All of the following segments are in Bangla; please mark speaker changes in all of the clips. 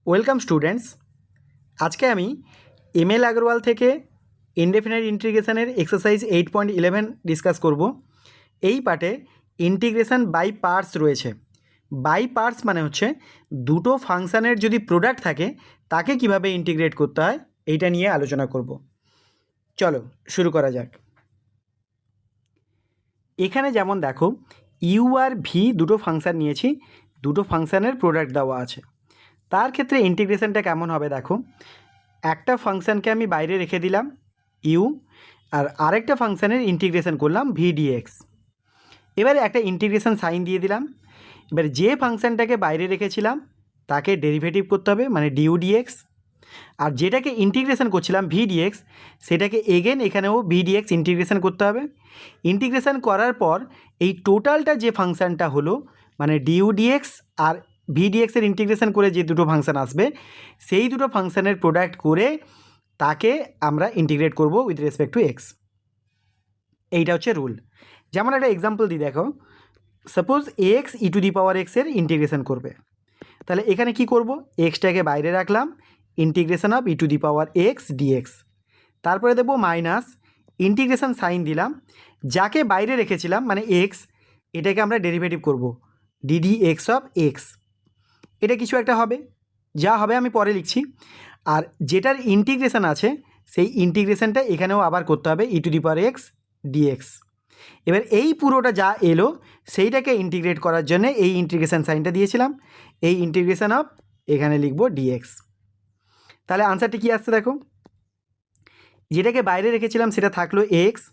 Speaker 1: Welcome students. আজকে আমি এমএল আগরওয়াল থেকে ইনডেফিনাইট ইন্টিগ্রেশনের এক্সারসাইজ 8.11 ডিসকাস করব। এই পার্টে ইন্টিগ্রেশন বাই পার্টস রয়েছে। বাই পার্টস মানে হচ্ছে দুটো ফাংশানের যদি প্রোডাক্ট থাকে তাকে কিভাবে ইন্টিগ্রেট করতে হয় এইটা নিয়ে আলোচনা করব। চলো শুরু করা যাক। এখানে যেমন দেখো ইউ আর ভি দুটো ফাংশান নিয়েছি, দুটো ফাংশানের প্রোডাক্ট দেওয়া আছে। তার ক্ষেত্রে ইন্টিগ্রেশনটা কেমন হবে দেখো, একটা ফাংশানকে আমি বাইরে রেখে দিলাম ইউ, আর আরেকটা ফাংশানের ইন্টিগ্রেশন করলাম ভি ডিএক্স। এবারে একটা ইন্টিগ্রেশন সাইন দিয়ে দিলাম। এবার যে ফাংশানটাকে বাইরে রেখেছিলাম তাকে ডেরিভেটিভ করতে হবে, মানে ডিউ ডিএক্স। আর যেটাকে ইন্টিগ্রেশন করছিলাম ভি ডিএক্স সেটাকে এগেন এখানেও ভি ডিএক্স ইন্টিগ্রেশন করতে হবে। ইন্টিগ্রেশন করার পর এই টোটালটা যে ফাংশানটা হলো, মানে ডিউ ডিএক্স আর ভি ডিএক্সের ইন্টিগ্রেশন করে যে দুটো ফাংশান আসবে সেই দুটো ফাংশানের প্রোডাক্ট করে তাকে আমরা ইন্টিগ্রেট করব উইথ রেসপেক্ট টু এক্স। এইটা হচ্ছে রুল। যেমন একটা এক্সাম্পল দিই, দেখো suppose x e to the power এক্সের ইন্টিগ্রেশন করবে, তাহলে এখানে কি করব, এক্সটাকে বাইরে রাখলাম, integration of e to the power x dx, তারপরে দেবো মাইনাস, ইন্টিগ্রেশন সাইন দিলাম, যাকে বাইরে রেখেছিলাম মানে এক্স, এটাকে আমরা ডেরিভেটিভ করব ডিডি এক্স অফ এক্স। এটা কিছু একটা হবে, যা হবে আমি পরে লিখছি। আর যেটার ইন্টিগ্রেশন আছে সেই ইন্টিগ্রেশনটা এখানেও আবার করতে হবে e to the power x dx. এবার এই পুরোটা যা এলো সেইটাকে ইন্টিগ্রেট করার জন্য এই ইন্টিগ্রেশন সাইনটা দিয়েছিলাম, এই ইন্টিগ্রেশন অফ এখানে লিখব ডিএক্স। তাহলে আনসারটি কী আসছে দেখো, যেটাকে বাইরে রেখেছিলাম সেটা থাকলো x,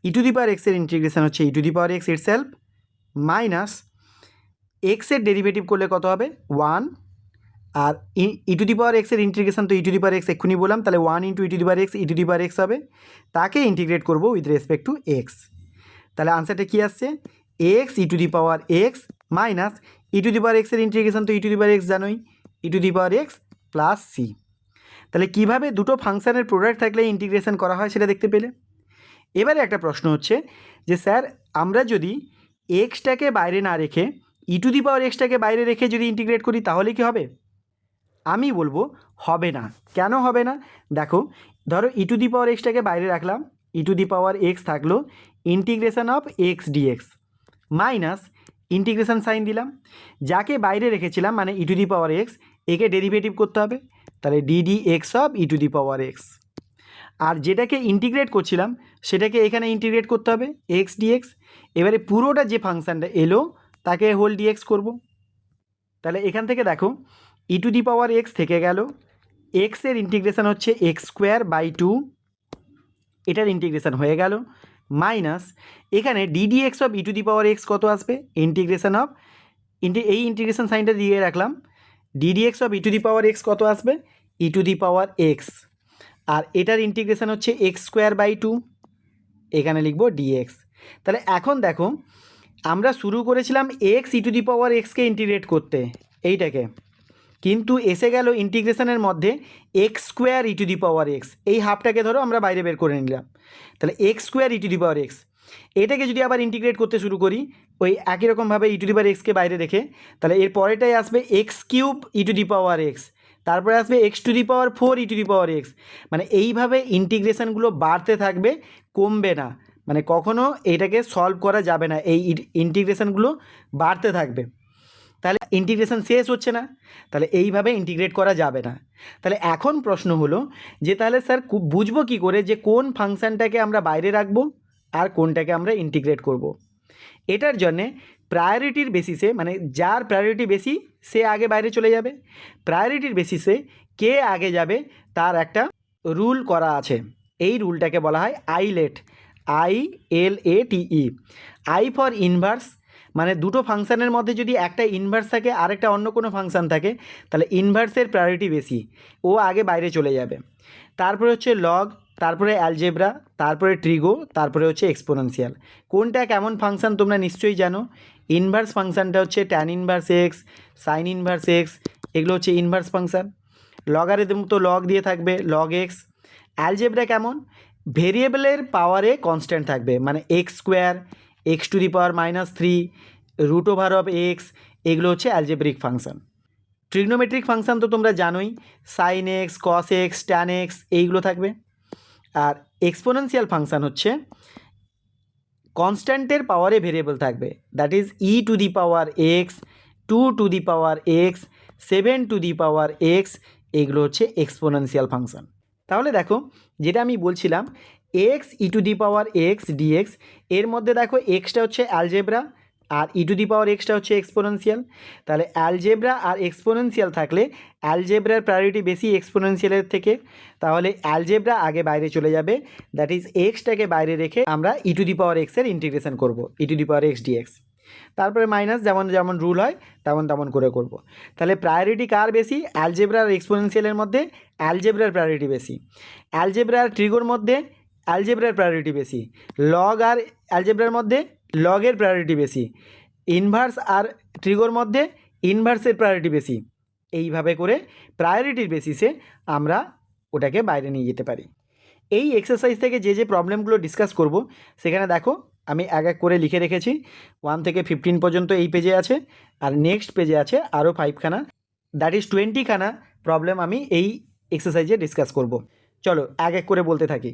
Speaker 1: e to the power এক্সের ইন্টিগ্রেশন হচ্ছে e to the power x itself, minus এক্সের ডেরিভেটিভ করলে কত হবে 1, আর ই টু দি পাওয়ার এক্সের ইন্টিগ্রেশন তো e to the power x এক্ষুনি বললাম, তাহলে 1 into E to the power x e to the power x হবে, তাকে ইন্টিগ্রেট করবো উইথ রেসপেক্ট টু এক্স। তাহলে আনসারটা কী আসছে, x e to the power x minus e to the power এক্সের ইন্টিগ্রেশন তো e to the power x জানোই, e to the power x plus c. তাহলে কীভাবে দুটো ফাংশানের প্রোডাক্ট থাকলে ইন্টিগ্রেশন করা হয় সেটা দেখতে পেলে। এবারে একটা প্রশ্ন হচ্ছে যে স্যার আমরা যদি এক্সটাকে বাইরে না রেখে ই টু দি পাওয়ার এক্সটাকে বাইরে রেখে যদি ইন্টিগ্রেট করি তাহলে কি হবে? আমি বলবো হবে না। কেন হবে না? দেখো, ধরো ই টু দি পাওয়ার এক্সটাকে বাইরে রাখলাম, e to the power x থাকলো integration of x dx minus integration sine দিলাম, যাকে বাইরে রেখেছিলাম মানে e to the power x, একে ডেরিভেটিভ করতে হবে, তাহলে d d x of e to the power x. আর যেটাকে ইন্টিগ্রেট করছিলাম সেটাকে এখানে ইন্টিগ্রেট করতে হবে এক্স ডিএক্স। এবারে পুরোটা যে ফাংশানটা এলো তাকে হোল ডিএক্স করব। তাহলে এখান থেকে দেখো e to the power x থেকে গেল, এক্সের ইন্টিগ্রেশন হচ্ছে এক্স স্কোয়ার বাই 2, এটার ইন্টিগ্রেশন হয়ে গেল, মাইনাস এখানে DD x of e to the power x কত আসবে, ইন্টিগ্রেশন অফ এই ইন্টিগ্রেশন সাইনটা দিয়ে রাখলাম, DD x of e to the power x কত আসবে, ই টু দি পাওয়ার এক্স, আর এটার ইন্টিগ্রেশন হচ্ছে এক্স স্কোয়ার বাই 2, এখানে লিখব ডিএক্স। তাহলে এখন দেখো আমরা শুরু করেছিলাম এক্স ই টু দি পাওয়ার এক্সকে ইন্টিগ্রেট করতে এইটাকে, কিন্তু এসে গেল ইন্টিগ্রেশনের মধ্যে x square E to the power x, এই হাফটাকে ধরো আমরা বাইরে বের করে নিলাম, তাহলে x square E to the power x, এটাকে যদি আবার ইন্টিগ্রেট করতে শুরু করি ওই একই রকমভাবে ই টু দি পাওয়ার এক্সকে বাইরে রেখে, তাহলে এর পরেটাই আসবে x cube E to the power x, তারপরে আসবে x to the power 4 E to the power x. মানে এইভাবে ইন্টিগ্রেশনগুলো বাড়তে থাকবে, কমবে না, মানে কখনও এটাকে সলভ করা যাবে না, এই ইন্টিগ্রেশনগুলো বাড়তে থাকবে। তাহলে ইন্টিগ্রেশন শেষ হচ্ছে না, তাহলে এইভাবে ইন্টিগ্রেট করা যাবে না। তাহলে এখন প্রশ্ন হলো যে তাহলে স্যার বুঝবো কী করে যে কোন ফাংশানটাকে আমরা বাইরে রাখবো আর কোনটাকে আমরা ইন্টিগ্রেট করব। এটার জন্যে প্রায়োরিটির বেসিসে, মানে যার প্রায়োরিটি বেশি সে আগে বাইরে চলে যাবে, প্রায়োরিটির বেসিসে কে আগে যাবে তার একটা রুল করা আছে। এই রুলটাকে বলা হয় eyelet, ILATE, I for inverse, মানে দুটো ফাংশানের মধ্যে যদি একটা ইনভার্স থাকে আর একটা অন্য কোনো ফাংশান থাকে তাহলে ইনভার্সের প্রায়োরিটি বেশি, ও আগে বাইরে চলে যাবে। তারপরে হচ্ছে লগ, তারপরে অ্যালজেব্রা, তারপরে ট্রিগো, তারপরে হচ্ছে এক্সপোনেনশিয়াল। কোনটা কেমন ফাংশান তোমরা নিশ্চয়ই জানো। ইনভার্স ফাংশানটা হচ্ছে tan inverse x, sign inverse x, এগুলো হচ্ছে ইনভার্স ফাংশান। লগারিদম তো লগ দিয়ে থাকবে, লগ এক্স। অ্যালজেব্রা কেমন, ভেরিয়েবলের পাওয়ারে কনস্ট্যান্ট থাকবে, মানে x square, x to the power -3, root over of x, এগুলো হচ্ছে অ্যালজেব্রিক ফাংশান। ট্রিগনোমেট্রিক ফাংশান তো তোমরা জানোই, sine x, cos x, tan x এইগুলো থাকবে। আর এক্সপোনেনশিয়াল ফাংশান হচ্ছে কনস্ট্যান্টের পাওয়ারে ভেরিয়েবল থাকবে, that is E to the power x, 2 to the power x, 7 to the power x, এইগুলো হচ্ছে এক্সপোনেনশিয়াল ফাংশান। তাহলে দেখো যেটা আমি বলছিলাম x e to the power x dx, এর মধ্যে দেখো এক্সটা হচ্ছে অ্যালজেব্রা আর ই টু দি পাওয়ার এক্সটা হচ্ছে এক্সপোনেনশিয়াল। তাহলে অ্যালজেব্রা আর এক্সপোনেনশিয়াল থাকলে অ্যালজেব্রার প্রায়োরিটি বেশি এক্সপোনেনশিয়ালের থেকে, তাহলে অ্যালজেব্রা আগে বাইরে চলে যাবে, দ্যাট ইজ এক্সটাকে বাইরে রেখে আমরা ই টু দি পাওয়ার এক্সের ইন্টিগ্রেশন করবো, e to the power x dx. তারপরে মাইনাস যেমন যেমন রুল হয় তেমন তেমন করে করব। তাহলে প্রায়োরিটি কার বেশি? অ্যালজেব্রা আর এক্সপোনেনশিয়ালের মধ্যে অ্যালজেব্রার প্রায়োরিটি বেশি, অ্যালজেব্রা আর ট্রিগোর মধ্যে অ্যালজেব্রার প্রায়োরিটি বেশি, লগ আর অ্যালজেব্রার মধ্যে লগের প্রায়োরিটি বেশি, ইনভার্স আর ট্রিগোর মধ্যে ইনভার্সের প্রায়োরিটি বেশি। এইভাবে করে প্রায়োরিটির বেসিসে আমরা ওটাকে বাইরে নিয়ে যেতে পারি। এই এক্সারসাইজ থেকে যে যে প্রবলেমগুলো ডিসকাস করব সেখানে দেখো আমি এক এক করে লিখে রেখেছি। 1 থেকে 15 পর্যন্ত এই পেজে আছে, আর নেক্সট পেজে আছে আরও 5খানা, দ্যাট ইজ 20খানা প্রবলেম আমি এই এক্সারসাইজে ডিসকাস করব। চলো এক এক করে বলতে থাকি।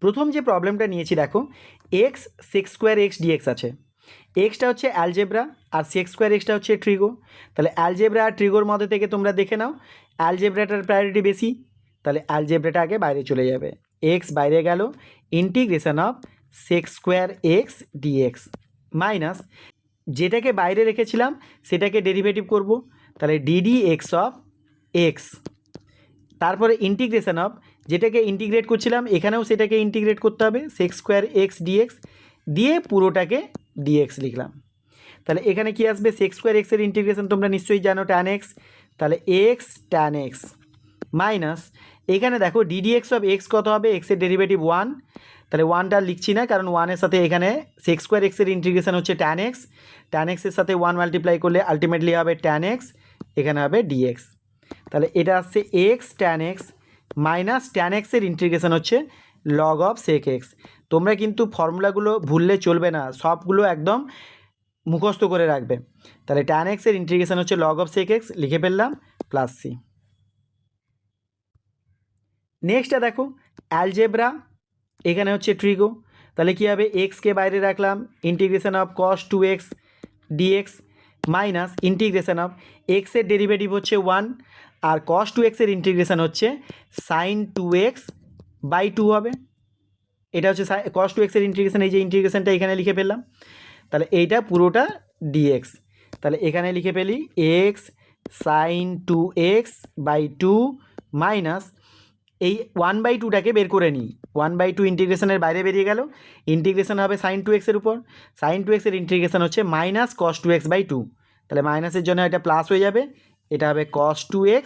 Speaker 1: প্রথম যে প্রবলেমটা নিয়েছি দেখো, x sec square x dx আছে। এক্সটা হচ্ছে অ্যালজেব্রা আর সেক্স স্কোয়ার এক্সটা হচ্ছে ট্রিগো। তাহলে অ্যালজেব্রা আর ট্রিগোর মধ্যে থেকে তোমরা দেখে নাও অ্যালজেব্রাটার প্রায়োরিটি বেশি, তাহলে অ্যালজেব্রাটা আগে বাইরে চলে যাবে, এক্স বাইরে গেল, integration of sec square x dx minus যেটাকে বাইরে রেখেছিলাম সেটাকে ডেরিভেটিভ করব, তাহলে ডিডি এক্স অফ এক্স, তারপরে ইন্টিগ্রেশন অফ যেটাকে ইন্টিগ্রেট করছিলাম এখানেও সেটাকে ইন্টিগ্রেট করতে হবে, সেক্স স্কোয়ার এক্স ডিএক্স দিয়ে পুরোটাকে ডিএক্স লিখলাম। তাহলে এখানে কি আসবে? সেক্স স্কোয়ার এক্সের ইন্টিগ্রেশন তোমরা নিশ্চয়ই জানো, ট্যান এক্স, তাহলে এক্স ট্যান এক্স মাইনাস এখানে দেখো ডিডি এক্স অফ এক্স কত হবে? এক্সের ডেরিভেটিভ 1, তাহলে 1টা লিখছি না কারণ 1-এর সাথে এখানে সেক্স স্কোয়ার এক্সের ইন্টিগ্রেশন হচ্ছে ট্যান এক্স, ট্যান এক্সের সাথে 1 মাল্টিপ্লাই করলে আলটিমেটলি হবে ট্যান এক্স, এখানে হবে ডিএক্স। তাহলে এটা আসছে x tan x minus tan এক্সের ইন্টিগ্রেশন হচ্ছে লগ অফ সেক এক্স। তোমরা কিন্তু ফর্মুলাগুলো ভুললে চলবে না, সবগুলো একদম মুখস্থ করে রাখবে। তাহলে ট্যান এক্সের ইন্টিগ্রেশন হচ্ছে লগ অফ সেক এক্স, লিখে ফেললাম প্লাস সি। নেক্সটটা দেখো অ্যালজেব্রা, এখানে হচ্ছে ট্রিগো, তাহলে কী হবে? এক্সকে বাইরে রাখলাম, integration of cos 2x dx minus integration of এক্সের ডেরিভেটিভ হচ্ছে 1 আর কস 2x-এর ইন্টিগ্রেশন হচ্ছে সাইন 2x বাই 2 হবে। এটা হচ্ছে কস 2x-এর ইন্টিগ্রেশন, এই যে ইন্টিগ্রেশনটা এখানে লিখে ফেললাম, তাহলে এইটা পুরোটা ডিএক্স। তাহলে এখানে লিখে ফেলি x sign 2x by 2 minus এই 1/2টাকে বের করে নিই, 1/2 ইন্টিগ্রেশনের বাইরে বেরিয়ে গেল, ইন্টিগ্রেশন হবে সাইন 2x-এর উপর, সাইন 2x-এর ইন্টিগ্রেশন হচ্ছে মাইনাস কস 2x বাই 2, তাহলে মাইনাসের জন্য এটা প্লাস হয়ে যাবে, এটা হবে কস 2x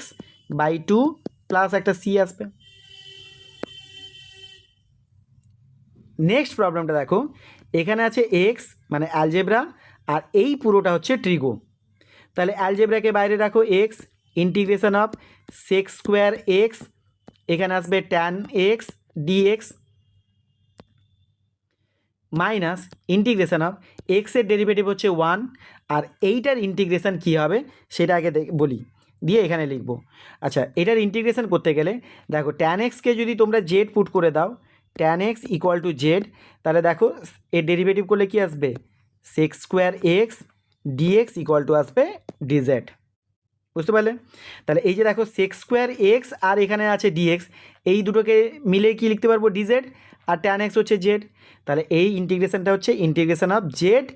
Speaker 1: বাই 2 প্লাস একটা সি আসবে। নেক্সট প্রবলেমটা দেখো, এখানে আছে এক্স মানে অ্যালজেব্রা আর এই পুরোটা হচ্ছে ট্রিগো। তাহলে অ্যালজেব্রাকে বাইরে রাখো, x integration of sec square x, এখানে আসবে tan x dx minus integration of এক্সের ডেরিভেটিভ হচ্ছে 1 আর এইটার ইন্টিগ্রেশন কী হবে সেটা আগে বলি, দিয়ে এখানে লিখব। আচ্ছা, এটার ইন্টিগ্রেশন করতে গেলে দেখো ট্যান এক্সকে যদি তোমরা জেড পুট করে দাও, tan x equal to z, তাহলে দেখো এর ডেরিভেটিভ করলে কি আসবে? Sec square x dx equal to আসবে ডিজেড। বুঝতে পারলে? তাহলে এই যে দেখো সেক্স স্কোয়ার এক্স আর এখানে আছে ডিএক্স, এই দুটোকে মিলে কি লিখতে পারবো? ডিজেড, আর ট্যান এক্স হচ্ছে জেড, তাহলে এই ইন্টিগ্রেশনটা হচ্ছে integration of Z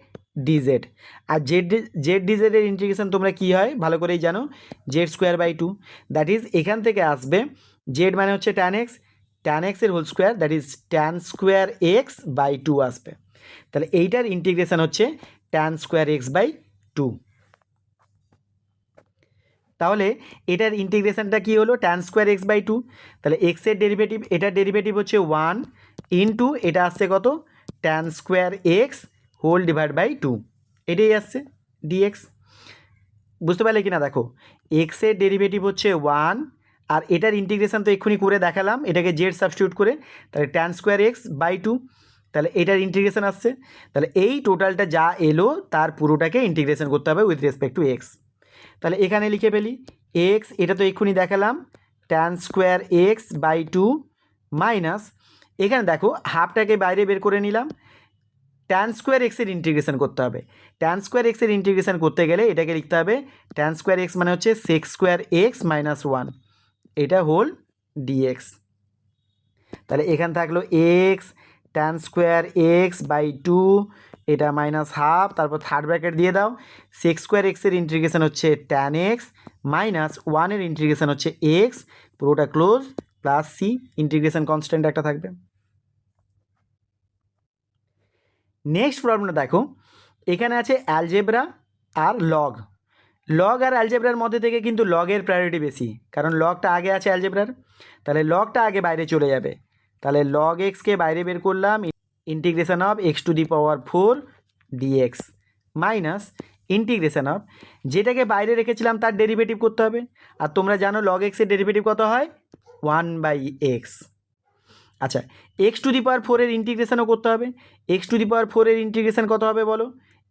Speaker 1: dz. R Z ডিজেডের integration তোমরা কী হয় ভালো করেই জানো, Z square by 2, that is এখান থেকে আসবে জেড মানে হচ্ছে ট্যান এক্স, ট্যান এক্সের whole square that is tan square x by 2 আসবে। তাহলে এইটার ইন্টিগ্রেশন হচ্ছে ট্যান স্কোয়ার এক্স বাই 2। তাহলে এটার ইন্টিগ্রেশনটা কী হলো? ট্যান স্কোয়ার এক্স বাই 2, তাহলে এক্সের ডেরিভেটিভ, এটার ডেরিভেটিভ হচ্ছে 1 ইন্টু এটা আসছে কত? Tan square x whole divide by 2, এটাই আসছে ডিএক্স। বুঝতে পারলে কি না? দেখো এক্সের ডেরিভেটিভ হচ্ছে 1 আর এটার ইন্টিগ্রেশন তো এক্ষুনি করে দেখালাম, এটাকে জেড সাবস্টিটিউট করে, তাহলে ট্যান স্কোয়ার এক্স বাই 2, তাহলে এটার ইন্টিগ্রেশন আসছে। তাহলে এই টোটালটা যা এলো তার পুরোটাকে ইন্টিগ্রেশন করতে হবে উইথ রেসপেক্ট টু এক্স। তাহলে এখানে লিখে ফেলি এক্স, এটা তো এক্ষুনি দেখালাম, tan square x by two minus, এখানে দেখো হাফটাকে বাইরে বের করে নিলাম, ট্যান স্কোয়ার এক্সের ইন্টিগ্রেশন করতে হবে। ট্যান স্কোয়ার এক্সের ইন্টিগ্রেশন করতে গেলে এটাকে লিখতে হবে ট্যান স্কোয়ার এক্স মানে হচ্ছে sec square x minus one, এটা হোল ডিএক্স। তাহলে এখানে থাকলো x tan square x by two, এটা মাইনাস হাফ, তারপর থার্ড ব্র্যাকেট দিয়ে দাও, সেক্স স্কোয়ার এক্সের ইন্টিগ্রেশন হচ্ছে ট্যান এক্স মাইনাস ওয়ানের ইন্টিগ্রেশন হচ্ছে এক্স, পুরোটা close, plus c, integration constant একটা থাকবে। নেক্সট প্রবলেমটা দেখো, এখানে আছে অ্যালজেব্রা আর লগ। লগ আর অ্যালজেব্রার মধ্যে থেকে কিন্তু লগের প্রায়োরিটি বেশি, কারণ লগটা আগে আছে অ্যালজেব্রার, তাহলে লগটা আগে বাইরে চলে যাবে। তাহলে লগ এক্সকে বাইরে বের করলাম, integration of x to the power four dx minus integration of, যেটাকে বাইরে রেখেছিলাম তার ডেরিভেটিভ করতে হবে, আর তোমরা জানো লগ এক্সের ডেরিভেটিভ কত হয়, 1/x। আচ্ছা, এক্স টু দি পাওয়ার ফোরের ইন্টিগ্রেশনও করতে হবে, এক্স টু দি পাওয়ার ফোরের ইন্টিগ্রেশন কত হবে বলো,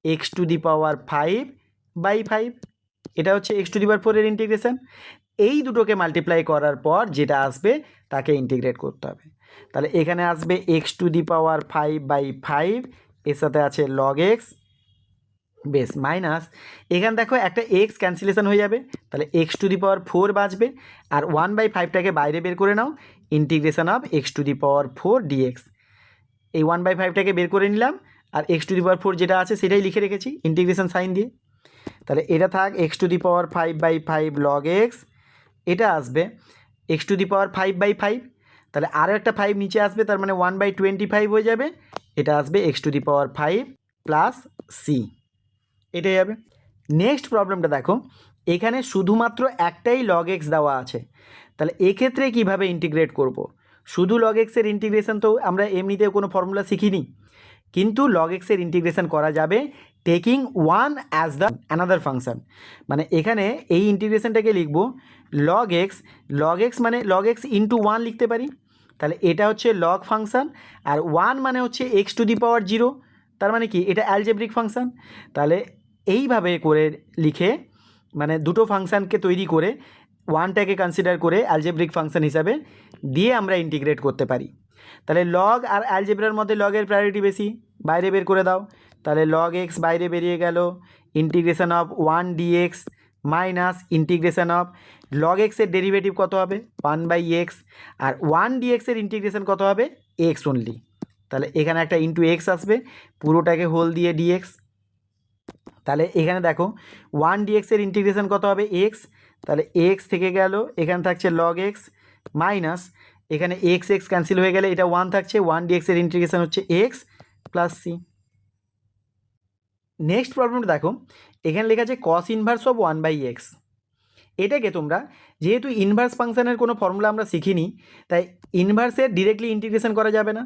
Speaker 1: এক্স টু দি পাওয়ার 5/5, এটা হচ্ছে এক্স টু দি পাওয়ার ফোরের ইন্টিগ্রেশন। এই দুটোকে মাল্টিপ্লাই করার পর যেটা আসবে তাকে ইন্টিগ্রেট করতে হবে। তাহলে এখানে আসবে এক্স টু দি পাওয়ার 5/5, এর সাথে আছে লগ এক্স বেস মাইনাস, এখানে দেখো একটা এক্স ক্যান্সেলেশন হয়ে যাবে, তাহলে এক্স টু দি পাওয়ার 4 বাঁচবে, আর 1/5টাকে বাইরে বের করে নাও, integration of x to the power 4 dx. এই 1/5টাকে বের করে নিলাম, আর এক্স টু দি পাওয়ার 4 যেটা আছে সেটাই লিখে রেখেছি ইন্টিগ্রেশন সাইন দিয়ে। তাহলে এটা থাক x to the power 5/5 log x, এটা আসবে এক্স টু দি পাওয়ার 5/5, তাহলে আরও একটা 5 নিচে আসবে, তার মানে 1/25 হয়ে যাবে, এটা আসবে x to the power 5 plus c, এটাই হবে। নেক্সট প্রবলেমটা দেখো, এখানে শুধুমাত্র একটাই লগ এক্স দেওয়া আছে, তাহলে এক্ষেত্রে কিভাবে ইন্টিগ্রেট করব। শুধু লগ এক্সের ইন্টিগ্রেশন তো আমরা এমনিতেও কোনো ফর্মুলা শিখিনি, কিন্তু লগ এক্সের ইন্টিগ্রেশন করা যাবে taking one as the another function. মানে এখানে এই ইন্টিগ্রেশনটাকে লিখব লগ এক্স মানে লগ এক্স ইন্টু ওয়ান লিখতে পারি, তাহলে এটা হচ্ছে লগ ফাংশন, আর ওয়ান মানে হচ্ছে এক্স টু দি পাওয়ার 0, তার মানে কি এটা অ্যালজেব্রিক ফাংশন। তাহলে এইভাবে করে লিখে, মানে দুটো ফাংশানকে তৈরি করে ওয়ানটাকে কনসিডার করে অ্যালজেব্রিক ফাংশন হিসাবে দিয়ে আমরা ইন্টিগ্রেট করতে পারি। তাহলে লগ আর অ্যালজেব্রার মধ্যে লগের প্রায়োরিটি বেশি, বাইরে বের করে দাও, তাহলে লগ এক্স বাইরে বেরিয়ে গেল, integration of 1 dx minus integration of log এক্সের ডেরিভেটিভ কত হবে 1/x, আর 1 ডিএক্সের ইন্টিগ্রেশন কত হবে এক্স অনলি, তাহলে এখানে একটা ইন্টু এক্স আসবে, পুরোটাকে হোল দিয়ে ডিএক্স। তাহলে এখানে দেখো 1 ডিএক্সের ইন্টিগ্রেশন কত হবে এক্স, তাহলে এক্স থেকে গেল, এখানে থাকছে লগ এক্স মাইনাস, এখানে এক্স এক্স ক্যান্সেল হয়ে গেলে এটা 1 থাকছে, 1 ডিএক্সের ইন্টিগ্রেশন হচ্ছে এক্স প্লাস সি। নেক্সট প্রবলেমটা দেখো, এখানে লেখা আছে কস ইনভার্স অফ 1/x। এটাকে তোমরা, যেহেতু ইনভার্স ফাংশনের কোনো ফর্মুলা আমরা শিখিনি, তাই ইনভার্সের ডিরেক্টলি ইন্টিগ্রেশন করা যাবে না,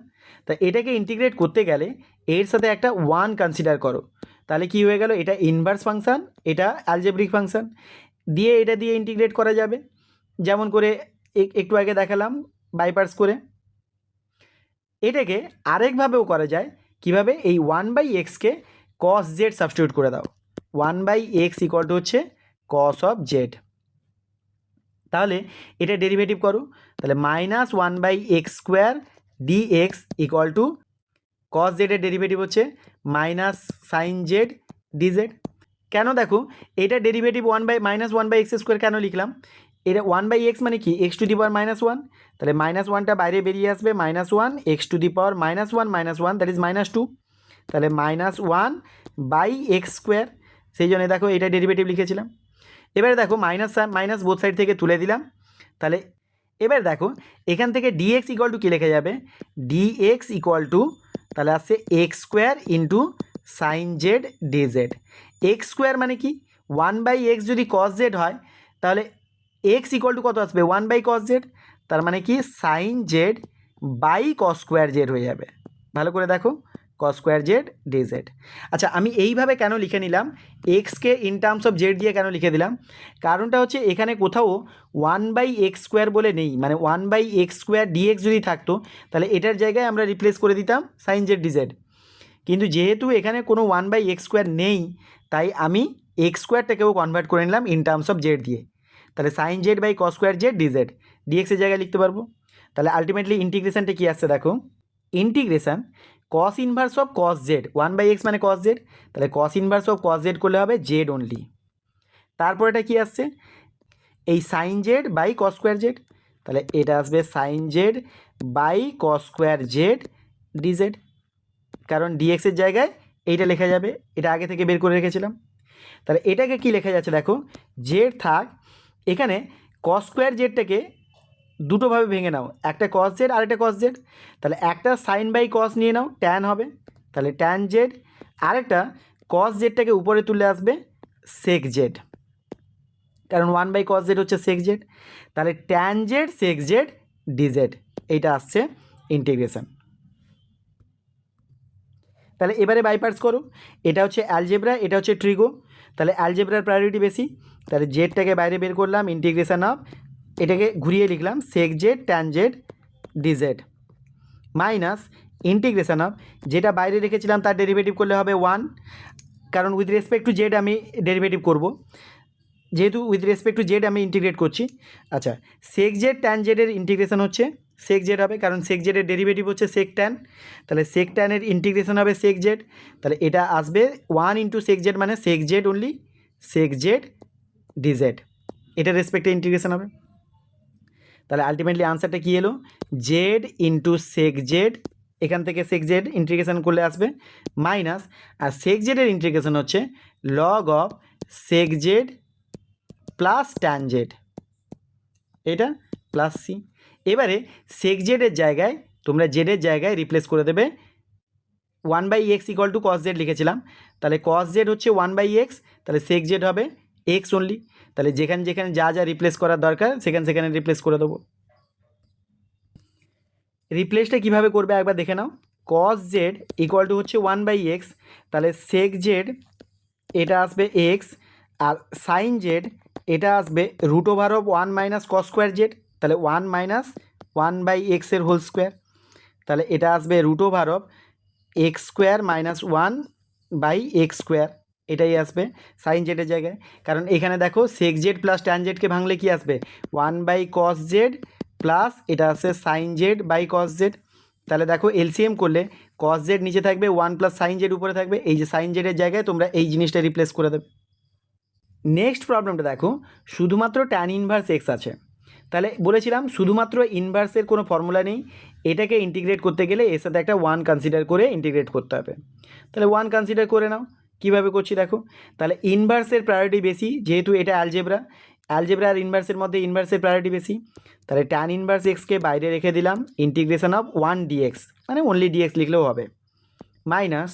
Speaker 1: তাই এটাকে ইন্টিগ্রেট করতে গেলে এর সাথে একটা 1 কনসিডার করো, তাহলে কি হয়ে গেল, এটা ইনভার্স ফাংশন, এটা অ্যালজেব্রিক ফাংশন, দিয়ে এটা দিয়ে ইন্টিগ্রেট করা যাবে, যেমন করে একটু আগে দেখালাম বাই পার্টস করে। এটাকে আরেকভাবেও করা যায়, কিভাবে, এই 1/xকে cos z সাবস্টিটিউট করে দাও, 1/x ইকুয়াল টু হচ্ছে cos অফ z, তাহলে এটা ডেরিভেটিভ করো, তাহলে minus 1/x square dx equal to cos z এর ডেরিভেটিভ হচ্ছে মাইনাস সাইন জেড ডিজেড। কেন দেখো, এটা ডেরিভেটিভ -1/x স্কোয়ার কেন লিখলাম, এটা 1/x মানে কি এক্স টু দি পাওয়ার -1, তাহলে -1টা বাইরে বেরিয়ে আসবে, -1 x to the power -1 that is -2, তাহলে -1/x স্কোয়ার, সেই জন্য দেখো এটা ডেরিভেটিভ লিখেছিলাম। এবারে দেখো মাইনাস বোথ সাইড থেকে তুলে দিলাম, তাহলে এবার দেখো এখান থেকে ডিএক্স ইকুয়াল টু কী লেখা যাবে, ডিএক্স ইকুয়াল টু তাহলে আসছে x square into sign z DZ. X square মানে কি 1/x যদি cos z হয়, তাহলে এক্স ইকুয়াল টু কত আসবে 1/cos z, তার মানে কি sine z by cos square z হয়ে যাবে। ভালো করে দেখো cos স্কোয়ার জেড ডিজেড। আচ্ছা, আমি এইভাবে কেন লিখে নিলাম, এক্সকে ইন টার্মস অফ জেড দিয়ে কেন লিখে দিলাম, কারণটা হচ্ছে এখানে কোথাও 1/x স্কোয়ার বলে নেই, মানে 1/x স্কোয়ার ডিএক্স যদি থাকতো তাহলে এটার জায়গায় আমরা রিপ্লেস করে দিতাম সাইন জেড ডিজেড, কিন্তু যেহেতু এখানে কোনো 1/x স্কোয়ার নেই, তাই আমি এক্স স্কোয়ারটাকেও কনভার্ট করে নিলাম ইন টার্মস অফ জেড দিয়ে। তাহলে sine z by cos square z dz, ডিএক্সের জায়গায় লিখতে পারবো। তাহলে আলটিমেটলি ইন্টিগ্রেশনটা কী আসছে দেখো, integration cos inverse of cos z, 1/x মানে কস জেড, তাহলে cos inverse of cos z করলে হবে জেড অনলি। তারপর এটা কী আসছে, এই sine z by cos square z, তাহলে এটা আসবে sine z by cos square z dz, কারণ ডিএক্সের জায়গায় এইটা লেখা যাবে, এটা আগে থেকে বের করে রেখেছিলাম। তাহলে এটাকে কি লেখা যাচ্ছে দেখো, জেড থাক, এখানে কস স্কোয়ার জেডটাকে দুটোভাবে ভেঙে নাও, একটা কস জেড আর একটা কস জেড, তাহলে একটা সাইন বাই কস নিয়ে নাও, ট্যান হবে, তাহলে ট্যান জেড, আরেকটা কস জেডটাকে উপরে তুলে আসবে সেক জেড, কারণ 1/cos জেড হচ্ছে সেক জেড, তাহলে ট্যান জেড সেক জেড ডিজেড, এইটা আসছে ইন্টিগ্রেশন। তাহলে এবারে বাইপার্টস করো, এটা হচ্ছে অ্যালজেব্রা, এটা হচ্ছে ট্রিগো, তাহলে অ্যালজেব্রার প্রায়োরিটি বেশি, তাহলে জেডটাকে বাইরে বের করলাম, ইন্টিগ্রেশন অফ, এটাকে ঘুরিয়ে লিখলাম sec z tan z dz, minus integration of, যেটা বাইরে রেখেছিলাম তার ডেরিভেটিভ করলে হবে 1, কারণ উইথ রেসপেক্ট টু জেড আমি ডেরিভেটিভ করব, যেহেতু উইথ রেসপেক্ট টু জেড আমি ইন্টিগ্রেট করছি। আচ্ছা, সেক জেড ট্যান জেডের ইন্টিগ্রেশন হচ্ছে সেক জেড হবে, কারণ সেক জেডের ডেরিভেটিভ হচ্ছে সেক ট্যান, তাহলে সেক ট্যানের ইন্টিগ্রেশন হবে সেক জেড, তাহলে এটা আসবে 1 ইন্টু সেক জেড মানে সেক জেড অনলি, সেক জেড ডিজেড, এটা রেসপেক্টে ইন্টিগ্রেশন হবে। তাহলে আলটিমেটলি আনসারটা কী এলো, জেড ইন্টু সেক জেড, এখান থেকে সেক জেড ইন্টিগ্রেশন করলে আসবে মাইনাস, আর সেক জেডের ইন্টিগ্রেশন হচ্ছে log of sec z plus tan z, এটা প্লাস সি। এবারে সেক জেডের জায়গায় তোমরা জেডের জায়গায় রিপ্লেস করে দেবে 1/x equal to cos Z লিখেছিলাম, তাহলে কস জেড হচ্ছে 1/x, তাহলে সেক জেড হবে এক্স অনলি, তাহলে যেখানে যেখানে যা যা রিপ্লেস করার দরকার সেখানে রিপ্লেস করে দেবো। রিপ্লেসটা কীভাবে করবে একবার দেখে নাও, কস জেড ইকুয়াল টু হচ্ছে 1/x, তাহলে সেক জেড এটা আসবে এক্স, আর সাইন জেড এটা আসবে root over of 1 minus cos square z, তাহলে 1 মাইনাস 1/x এর হোল স্কোয়ার, তাহলে এটা আসবে root over of x square minus 1/x square, এটাই আসবে সাইন জেডের জায়গায়, কারণ এখানে দেখো সেক জেড প্লাস ট্যান জেডকে ভাঙলে কি আসবে 1/cos জেড প্লাস এটা আসছে sine z by cos z, তাহলে দেখো এলসিএম করলে কস জেড নিচে থাকবে, 1 প্লাস সাইন জেড উপরে থাকবে, এই যে সাইন জেডের জায়গায় তোমরা এই জিনিসটা রিপ্লেস করে দেবে। নেক্সট প্রবলেমটা দেখো, শুধুমাত্র ট্যান ইনভার্স এক্স আছে, তাহলে বলেছিলাম শুধুমাত্র ইনভার্সের কোনো ফর্মুলা নেই, এটাকে ইন্টিগ্রেট করতে গেলে এর সাথে একটা 1 কনসিডার করে ইন্টিগ্রেট করতে হবে, তাহলে 1 কনসিডার করে নাও, কীভাবে করছি দেখো, তাহলে ইনভার্সের প্রায়োরিটি বেশি, যেহেতু এটা অ্যালজেব্রা, অ্যালজেব্রা আর ইনভার্সের মধ্যে ইনভার্সের প্রায়োরিটি বেশি, তাহলে ট্যান ইনভার্স এক্সকে বাইরে রেখে দিলাম, ইন্টিগ্রেশন অফ 1 ডিএক্স মানে অনলি ডিএক্স লিখলেও হবে, মাইনাস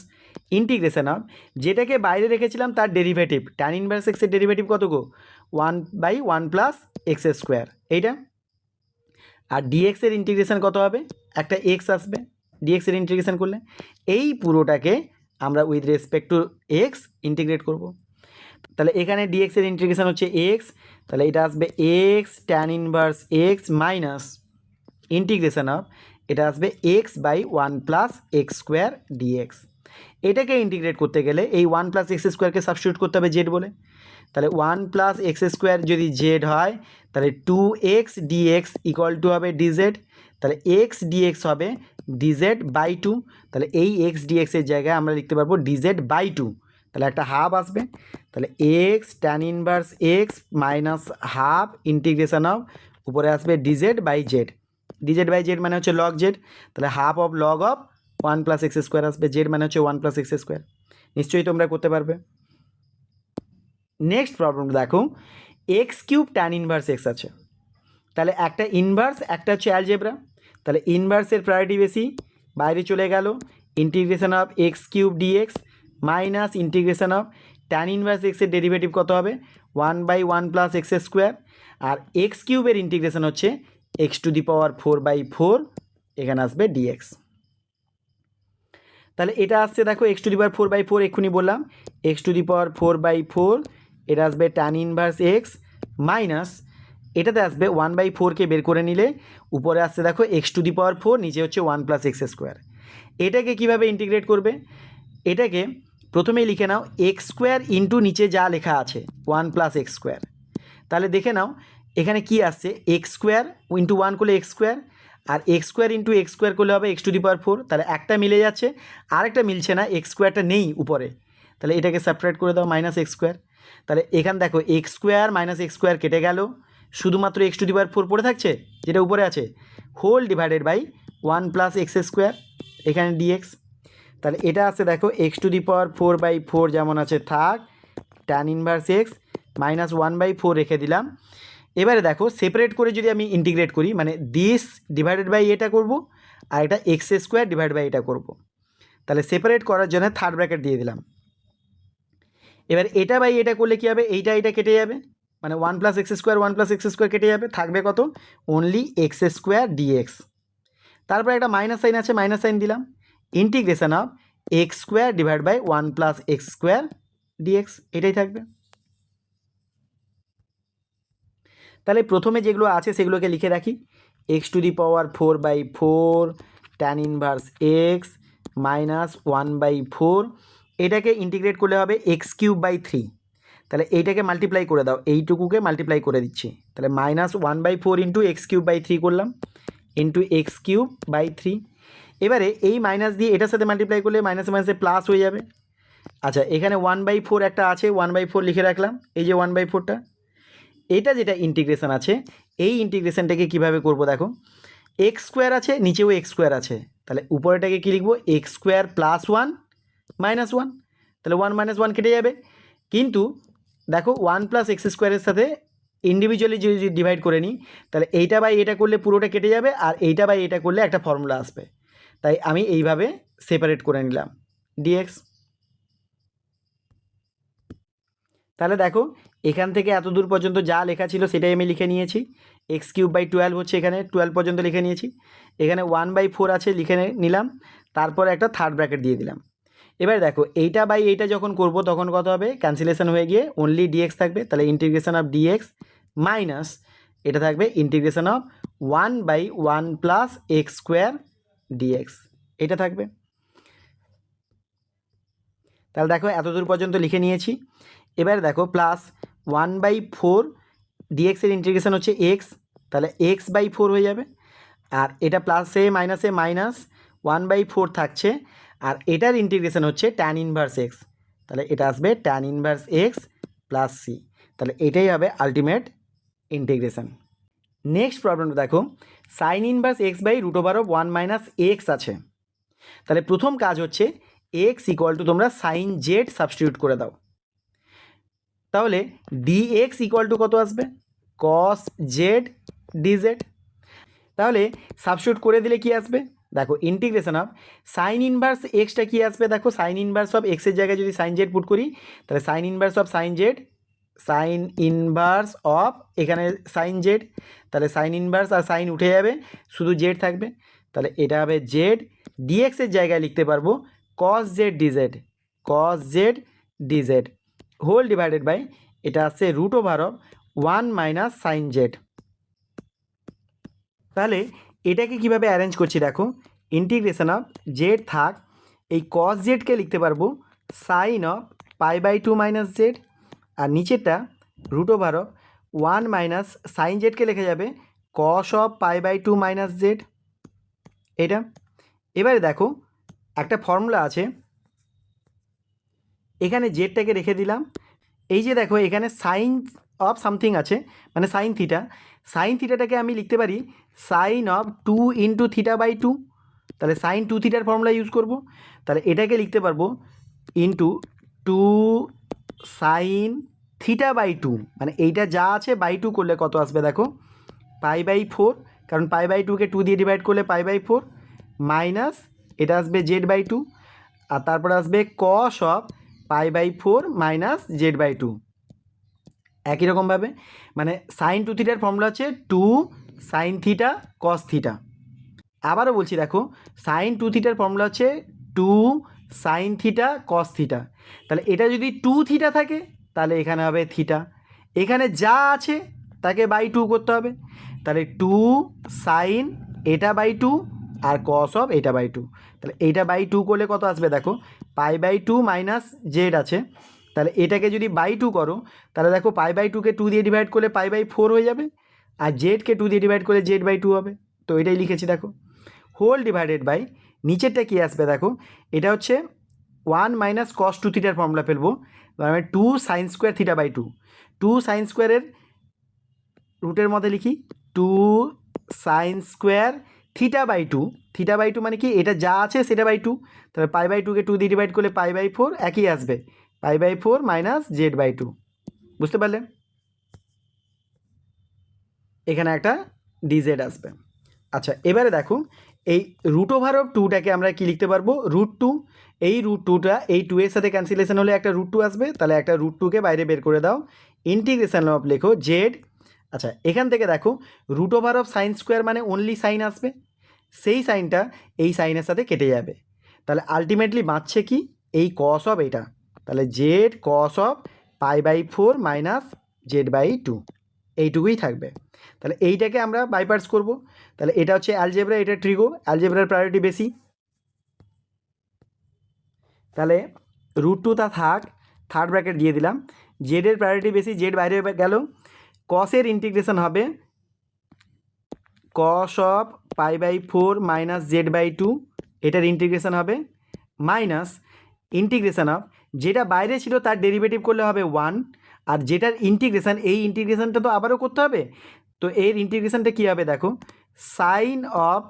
Speaker 1: ইন্টিগ্রেশন অফ, যেটাকে বাইরে রেখেছিলাম তার ডেরিভেটিভ, ট্যান ইনভার্স এক্সের ডেরিভেটিভ কত গো 1/1 প্লাস এক্স স্কোয়ার এইটা, আর ডিএক্সের ইন্টিগ্রেশন কত হবে, একটা এক্স আসবে ডিএক্সের ইন্টিগ্রেশন করলে, এই পুরোটাকে আমরা with respect two x integrate করব, তাহলে এখানে ডিএক্সের ইন্টিগ্রেশন হচ্ছে এক্স, তাহলে এটা আসবে x tan inverse x minus integration of, এটা আসবে x by 1 plus x square dx, এটাকে ইন্টিগ্রেট করতে গেলে এই 1 প্লাস এক্স স্কোয়ারকে সাবস্টিটিউট করতে হবে জেড বলে, তাহলে 1 প্লাস এক্স স্কোয়ার যদি জেড হয় তাহলে 2x dx ইকুয়াল টু হবে ডিজেড, তাহলে এক্স ডিএক্স হবে ডিজেড বাই 2, তাহলে এই এক্স ডিএক্সের জায়গায় আমরা লিখতে পারবো ডিজেড বাই 2, তাহলে একটা হাফ আসবে, তাহলে x tan inverse x minus half integration of, উপরে আসবে dz by z, dz by z মানে হচ্ছে লগ জেড, তাহলে half of log of 1 plus x square আসবে, জেড মানে হচ্ছে 1 প্লাস এক্স স্কোয়ার, নিশ্চয়ই তোমরা করতে পারবে। নেক্সট প্রবলেমটা দেখো, x cube tan inverse x আছে, তাহলে একটা ইনভার্স একটা হচ্ছে অ্যালজেব্রা, তাহলে ইনভার্সের প্রায়োরিটি বেশি, বাইরে চলে গেল integration of x cube dx minus integration of tan inverse এক্সের ডেরিভেটিভ কত হবে 1/1 প্লাস এক্স স্কোয়ার, আর এক্স কিউবের ইন্টিগ্রেশন হচ্ছে এক্স টু দি পাওয়ার 4/4, এখানে আসবে ডিএক্স, তাহলে এটা আসছে দেখো এক্স টু দি পাওয়ার 4/4, এক্ষুনি বললাম এক্স টু দি পাওয়ার 4/4, এটা আসবে ট্যান ইনভার্স এক্স মাইনাস এটাতে আসবে 1/4কে বের করে নিলে উপরে আসছে দেখো এক্স টু দি পাওয়ার 4, নিচে হচ্ছে 1 প্লাস এক্স স্কোয়ার, এটাকে কীভাবে ইন্টিগ্রেট করবে, এটাকে প্রথমেই লিখে নাও এক্স স্কোয়ার ইন্টু নিচে যা লেখা আছে 1+x²। তাহলে দেখে নাও এখানে কি আসছে, এক্স স্কোয়ার ইন্টু 1 করলে এক্স স্কোয়ার, আর x square into x square করলে হবে x⁴। তাহলে একটা মিলে যাচ্ছে, আরেকটা মিলছে না, এক্স স্কোয়ারটা নেই উপরে, তাহলে এটাকে সেপারেট করে দাও -x²। তাহলে এখানে দেখো x square minus x square কেটে গেল, শুধুমাত্র x⁴ পড়ে থাকছে যেটা উপরে আছে, হোল ডিভাইডেড বাই 1+x², এখানে dx। তাহলে এটা আছে দেখো x⁴/4 যেমন আছে থাক, tan ইনভার্স x -1/4 রেখে দিলাম। এবারে দেখো সেপারেট করে যদি আমি ইন্টিগ্রেট করি, মানে দিস ডিভাইডেড বাই এটা করব, আর এটা x² ডিভাইড বাই এটা করব। তাহলে সেপারেট করার জন্য থার্ড ব্র্যাকেট দিয়ে দিলাম। এবার এটা বাই এটা করলে কী হবে, এটা কেটে যাবে, মানে 1+x² কেটে যাবে, থাকবে কত, অনলি x² dx। তারপরে একটা মাইনাস সাইন আছে, মাইনাস সাইন দিলাম, integration of x² divide by 1+x² dx, এটাই থাকবে। তাহলে প্রথমে যেগুলো আছে সেগুলোকে লিখে রাখি, x⁴/4 tan ইনভার্স x -1/4, এটাকে ইন্টিগ্রেট করলে হবে x³/3। তাহলে এইটাকে মাল্টিপ্লাই করে দাও, এইটুকুকে মাল্টিপ্লাই করে দিচ্ছি, তাহলে -1/4 ইন্টু x³/3 করলাম, ইন্টু x³/3। এবারে এই মাইনাস দিয়ে এটার সাথে মাল্টিপ্লাই করলে মাইনাসে মাইনাসে প্লাস হয়ে যাবে। আচ্ছা, এখানে 1/4 একটা আছে, 1/4 লিখে রাখলাম, এই যে 1/4টা, এটা যেটা ইন্টিগ্রেশন আছে, এই ইন্টিগ্রেশনটাকে কীভাবে করব দেখো, x² আছে, নিচেও x² আছে, তাহলে উপরেটাকে কী লিখবো, x² + 1 - 1, তাহলে 1 - 1 কেটে যাবে। কিন্তু দেখো 1+x² সাথে ইন্ডিভিজুয়ালি যদি ডিভাইড করে নিই, তাহলে এইটা বাই এটা করলে পুরোটা কেটে যাবে, আর এইটা বাই এটা করলে একটা ফর্মুলা আসবে, তাই আমি এইভাবে সেপারেট করে নিলাম dx। তাহলে দেখো এখান থেকে এত দূর পর্যন্ত যা লেখা ছিল সেটাই আমি লিখে নিয়েছি, x³/12 হচ্ছে, এখানে 12 পর্যন্ত লিখে নিয়েছি, এখানে 1/4 আছে লিখে নিলাম, তারপর একটা থার্ড ব্র্যাকেট দিয়ে দিলাম। এবার দেখো এইটা বাই এইটা যখন করব তখন কত হবে, ক্যান্সেলেশন হয়ে গিয়ে অনলি dx থাকবে, তাহলে ইন্টিগ্রেশন অফ dx মাইনাস এটা থাকবে ইন্টিগ্রেশন অফ 1/1+x² dx, এটা থাকবে। তাহলে দেখো এতদূর পর্যন্ত লিখে নিয়েছি। এবার দেখো প্লাস 1/4 dx এর ইন্টিগ্রেশন হচ্ছে x, তাহলে x/4 হয়ে যাবে, আর এটা প্লাসে মাইনাসে মাইনাস 1/4 থাকছে, আর এটার ইন্টিগ্রেশন হচ্ছে tan ইনভার্স x, তাহলে এটা আসবে tan ইনভার্স x + c, তাহলে এটাই হবে আলটিমেট ইন্টিগ্রেশন। নেক্সট প্রবলেমটা দেখো, sin ইনভার্স x/√1 - x আছে। তাহলে প্রথম কাজ হচ্ছে x = তোমরা sin z সাবস্টিটিউট করে দাও, তাহলে dx = কত আসবে, cos z dz। তাহলে সাবস্টিটিউট করে দিলে কি আসবে দেখো, integration of sine inverse extra কি আসবে দেখো, সাইন ইনভার্স অফ এক্সের জায়গায় যদি সাইন জেড পুট করি, তাহলে sign inverse of sign Z, sign inverse of এখানে সাইন জেড, তাহলে সাইন ইনভার্স আর সাইন উঠে যাবে, শুধু জেড থাকবে, তাহলে এটা হবে জেড। ডিএক্সের জায়গায় লিখতে পারবো cos z dz, cos z dz whole divided by এটা আসছে √1 - সাইন জেড। তাহলে এটাকে কিভাবে অ্যারেঞ্জ করছি দেখো, ইন্টিগ্রেশন অফ জেড থাক, এই cos জেডকে লিখতে পারবো সাইন অফ π/2 - জেড, আর নিচেরটা √1 - সাইন জেডকে লেখা যাবে cos অফ π/2 - জেড, এটা। এবারে দেখো একটা ফর্মুলা আছে, এখানে জেডটাকে রেখে দিলাম, এই যে দেখো এখানে সাইন অফ সামথিং আছে, মানে সাইন থিটা, সাইন থিটাটাকে আমি লিখতে পারি সাইন অফ 2 × θ/2, তাহলে সাইন 2 থিটার ফর্মুলা ইউজ করব, তাহলে এটাকে লিখতে পারবো ইন্টু 2 সাইন θ/2, মানে এইটা যা আছে /2 করলে কত আসবে দেখো, π/4, কারণ π/2কে 2 দিয়ে ডিভাইড করলে π/4, মাইনাস এটা আসবে z/2, আর তারপর আসবে cos অফ π/4 - z/2, একই রকমভাবে, মানে সাইন 2 থিটার ফর্মুলা হচ্ছে 2 সাইন থিটা কস থিটা। আবারও বলছি দেখো, সাইন 2 থিটার ফর্মুলা হচ্ছে 2 সাইন থিটা কস থিটা, তাহলে এটা যদি 2 থিটা থাকে তাহলে এখানে হবে থিটা, এখানে যা আছে তাকে /2 করতে হবে, তাহলে 2 সাইন এটা/2 আর কস অফ এটা/2, তাহলে এইটা/2 করলে কত আসবে দেখো, pi by two minus z আছে, তাহলে এটাকে যদি বাই টু করো তাহলে দেখো পাই বাই টুকে টু দিয়ে ডিভাইড করলে পাই বাই ফোর হয়ে যাবে, আর জেডকে টু দিয়ে ডিভাইড করলে জেড বাই টু হবে। তো এটাই লিখেছি দেখো, হোল ডিভাইডেড বাই নিচেরটা কী আসবে দেখো, এটা হচ্ছে ওয়ান মাইনাস কস টু থিটার ফর্মুলা ফেলবো, মানে two sine square theta by two, two sine স্কোয়ারের রুটের মধ্যে লিখি two sine square theta by two মানে কি এটা যা আছে সেটা বাই টু, তাহলে পাই বাই টুকে টু দিয়ে ডিভাইড করলে পাই বাই ফোর একই আসবে, pi by four minus z by two. বুঝতে পারলে? এখানে একটা ডিজেড আসবে। আচ্ছা এবারে দেখো এই রুট ওভার অফ টুটাকে আমরা কি লিখতে পারবো, রুট টু। এই রুট টুটা এই টু এর সাথে ক্যান্সেলেশন হলে একটা রুট টু আসবে, তাহলে একটা রুট টুকে বাইরে বের করে দাও, ইন্টিগ্রেশন অফ লেখো জেড। আচ্ছা এখান থেকে দেখো root over of sine square মানে অনলি সাইন আসবে, সেই সাইনটা এই সাইনের সাথে কেটে যাবে, তাহলে আলটিমেটলি বাঁচছে কি এই কস অফ এটা, তাহলে z cos of pi by four minus z by two, এইটুকুই থাকবে। তাহলে এইটাকে আমরা বাইপার্স করব, তাহলে এটা হচ্ছে অ্যালজেব্রা, এটা ট্রিগো, অ্যালজেব্রার প্রায়োরিটি বেশি, তাহলে রুট টু তা থাক, থার্ড ব্র্যাকেট দিয়ে দিলাম, জেডের প্রায়োরিটি বেশি, জেড বাইরে গেল, কসের ইন্টিগ্রেশন হবে cos of pi by four minus z by two, এটার ইন্টিগ্রেশন হবে মাইনাস ইন্টিগ্রেশন অফ যেটা বাইরে ছিল তার ডেরিভেটিভ করলে হবে ওয়ান, আর যেটার ইন্টিগ্রেশন এই ইন্টিগ্রেশনটা তো আবারও করতে হবে, তো এর ইন্টিগ্রেশনটা কী হবে দেখো sine of